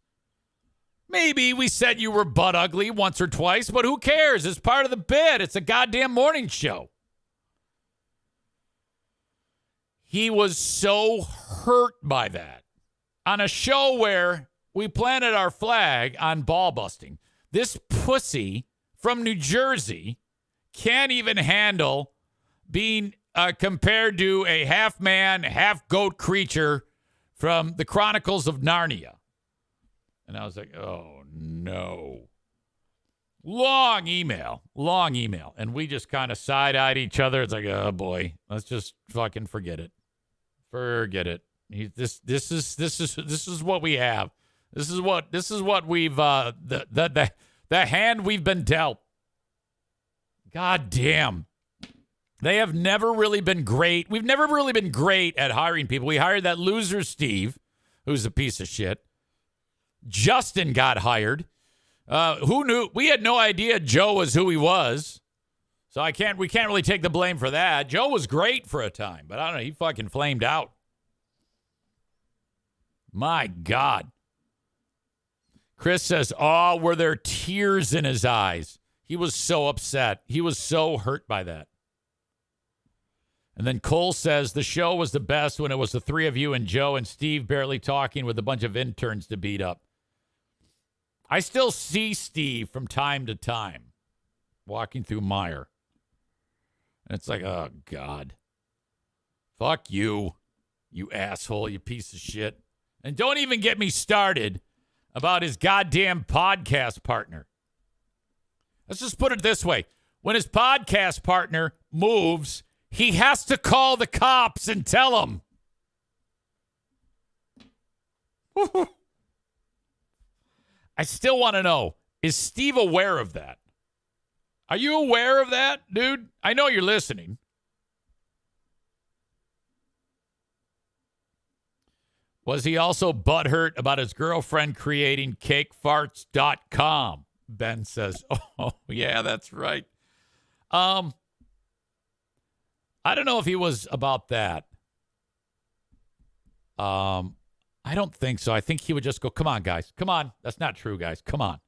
Maybe we said you were butt ugly once or twice, but who cares? It's part of the bit. It's a goddamn morning show. He was so hurt by that. On a show where we planted our flag on ball busting, this pussy from New Jersey can't even handle being compared to a half-man, half-goat creature from the Chronicles of Narnia. And I was like, oh, no. Long email. And we just kind of side-eyed each other. It's like, oh, boy, let's just fucking forget it. This is what we have. This is what we've, the hand we've been dealt. God damn. They have never really been great. We've never really been great at hiring people. We hired that loser Steve, who's a piece of shit. Justin got hired. Who knew? We had no idea Joe was who he was. So we can't really take the blame for that. Joe was great for a time, but I don't know. He fucking flamed out. My God. Chris says, oh, were there tears in his eyes? He was so upset. He was so hurt by that. And then Cole says, the show was the best when it was the three of you and Joe and Steve barely talking with a bunch of interns to beat up. I still see Steve from time to time walking through Meijer. And it's like, oh, God. Fuck you, you asshole, you piece of shit. And don't even get me started about his goddamn podcast partner. Let's just put it this way. When his podcast partner moves, he has to call the cops and tell them. I still want to know, is Steve aware of that? Are you aware of that, dude? I know you're listening. Was he also butthurt about his girlfriend creating cakefarts.com? Ben says, oh, yeah, that's right. I don't know if he was about that. I don't think so. I think he would just go, come on, guys. Come on. That's not true, guys. Come on.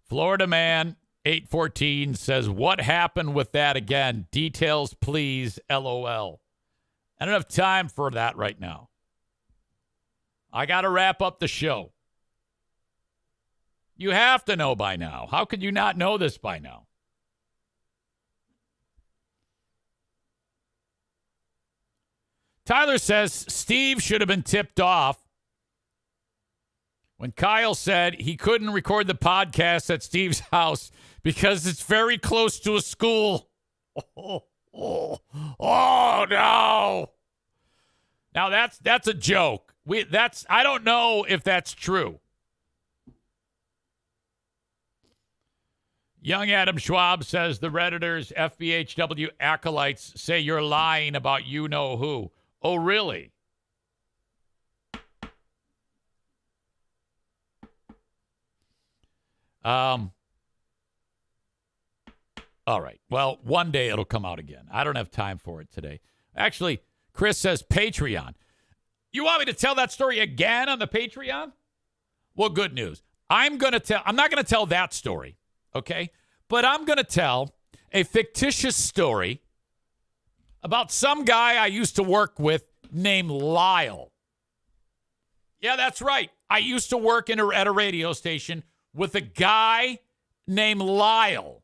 Florida man 814 says, what happened with that again? Details, please. LOL. I don't have time for that right now. I got to wrap up the show. You have to know by now. How could you not know this by now? Tyler says Steve should have been tipped off when Kyle said he couldn't record the podcast at Steve's house because it's very close to a school. Oh no. Now that's a joke. I don't know if that's true. Young Adam Schwab says the Redditors FBHW acolytes say you're lying about you know who. Oh, really? All right. Well, one day it'll come out again. I don't have time for it today. Actually, Chris says Patreon. You want me to tell that story again on the Patreon? Well, good news. I'm not going to tell that story. Okay? But I'm going to tell a fictitious story about some guy I used to work with named Lyle. Yeah, that's right. I used to work at a radio station with a guy named Lyle.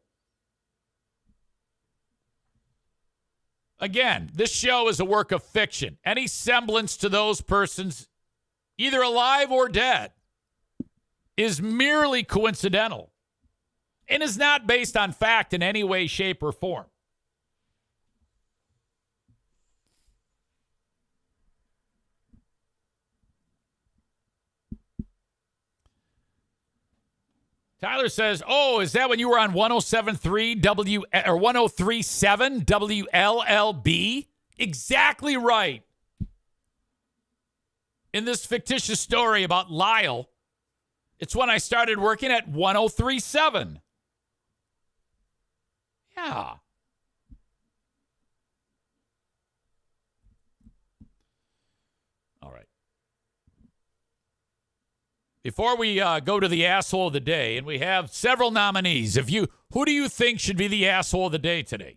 Again, this show is a work of fiction. Any semblance to those persons, either alive or dead, is merely coincidental and is not based on fact in any way, shape, or form. Tyler says, oh, is that when you were on 107.3 or 103.7 WLLB? Exactly right. In this fictitious story about Lyle, it's when I started working at 103.7. Yeah. All right. Before we go to the asshole of the day, and we have several nominees, who do you think should be the asshole of the day today?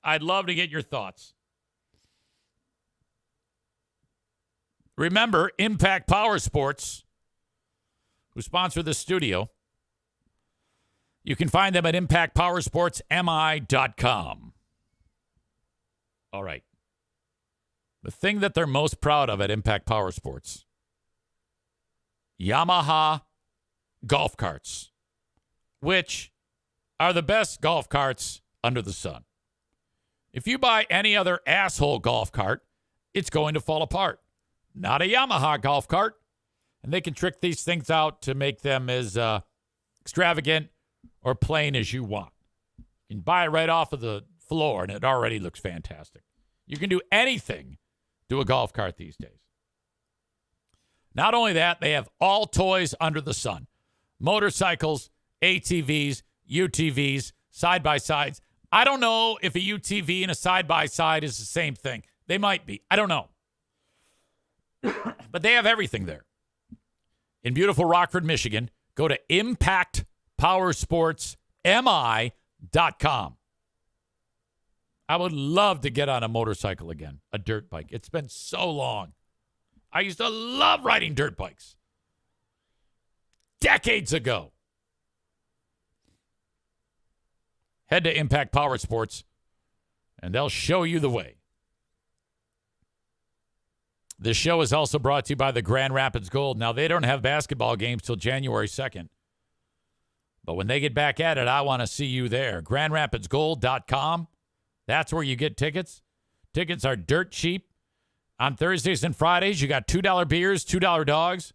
I'd love to get your thoughts. Remember, Impact Powersports, who sponsor the studio. You can find them at impactpowersportsmi.com. All right. The thing that they're most proud of at Impact Powersports, Yamaha golf carts, which are the best golf carts under the sun. If you buy any other asshole golf cart, it's going to fall apart. Not a Yamaha golf cart. And they can trick these things out to make them as extravagant or plain as you want. You can buy it right off of the floor, and it already looks fantastic. You can do anything to a golf cart these days. Not only that, they have all toys under the sun. Motorcycles, ATVs, UTVs, side-by-sides. I don't know if a UTV and a side-by-side is the same thing. They might be. I don't know. But they have everything there. In beautiful Rockford, Michigan, go to impactpowersportsmi.com. I would love to get on a motorcycle again, a dirt bike. It's been so long. I used to love riding dirt bikes. Decades ago. Head to Impact Powersports, and they'll show you the way. This show is also brought to you by the Grand Rapids Gold. Now, they don't have basketball games till January 2nd. But when they get back at it, I want to see you there. GrandRapidsGold.com. That's where you get tickets. Tickets are dirt cheap. On Thursdays and Fridays, you got $2 beers, $2 dogs.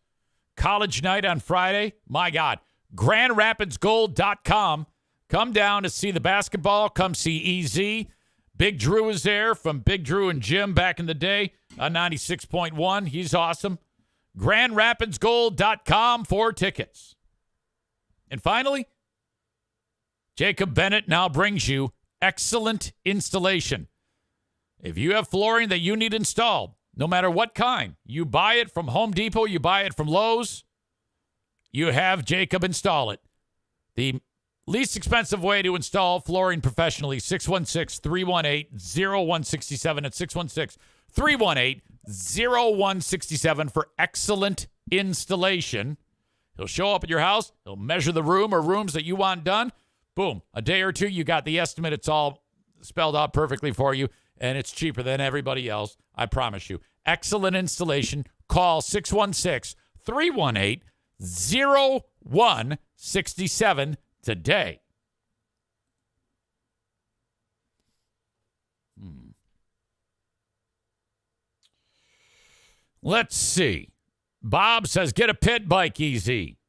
College night on Friday. My God. GrandRapidsGold.com. Come down to see the basketball. Come see EZ. Big Drew is there from Big Drew and Jim back in the day on 96.1. He's awesome. GrandRapidsGold.com for tickets. And finally, Jacob Bennett now brings you excellent installation. If you have flooring that you need installed, no matter what kind, you buy it from Home Depot, you buy it from Lowe's, you have Jacob install it. The least expensive way to install flooring professionally, 616-318-0167 at 616-318-0167 for excellent installation. He'll show up at your house. He'll measure the room or rooms that you want done. Boom. A day or two, you got the estimate. It's all spelled out perfectly for you, and it's cheaper than everybody else. I promise you. Excellent installation. Call 616-318-0167 today. Let's see. Bob says, get a pit bike, easy.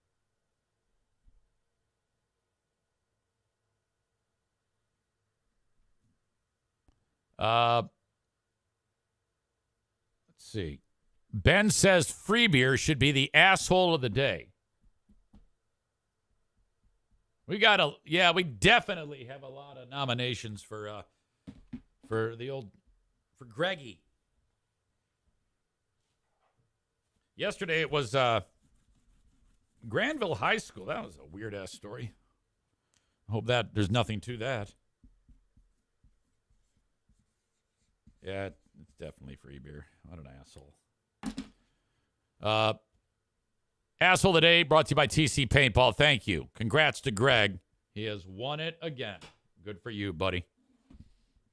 Let's see. Ben says free beer should be the asshole of the day. We definitely have a lot of nominations for Greggy. Yesterday it was Granville High School. That was a weird ass story. I hope that there's nothing to that. Yeah, it's definitely free beer. What an asshole. Asshole today brought to you by TC Paintball. Thank you. Congrats to Greg. He has won it again. Good for you, buddy.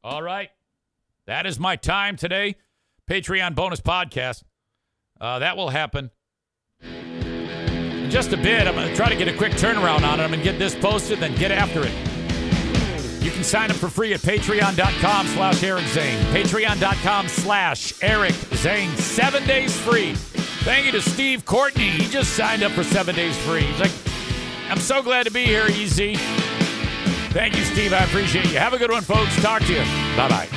All right. That is my time today. Patreon bonus podcast. That will happen in just a bit. I'm going to try to get a quick turnaround on it. I'm going to get this posted, then get after it. You can sign up for free at patreon.com/Eric Zane. Patreon.com/Eric Zane. 7 days free. Thank you to Steve Courtney. He just signed up for 7 days free. He's like, I'm so glad to be here, Easy. Thank you, Steve. I appreciate you. Have a good one, folks. Talk to you. Bye-bye.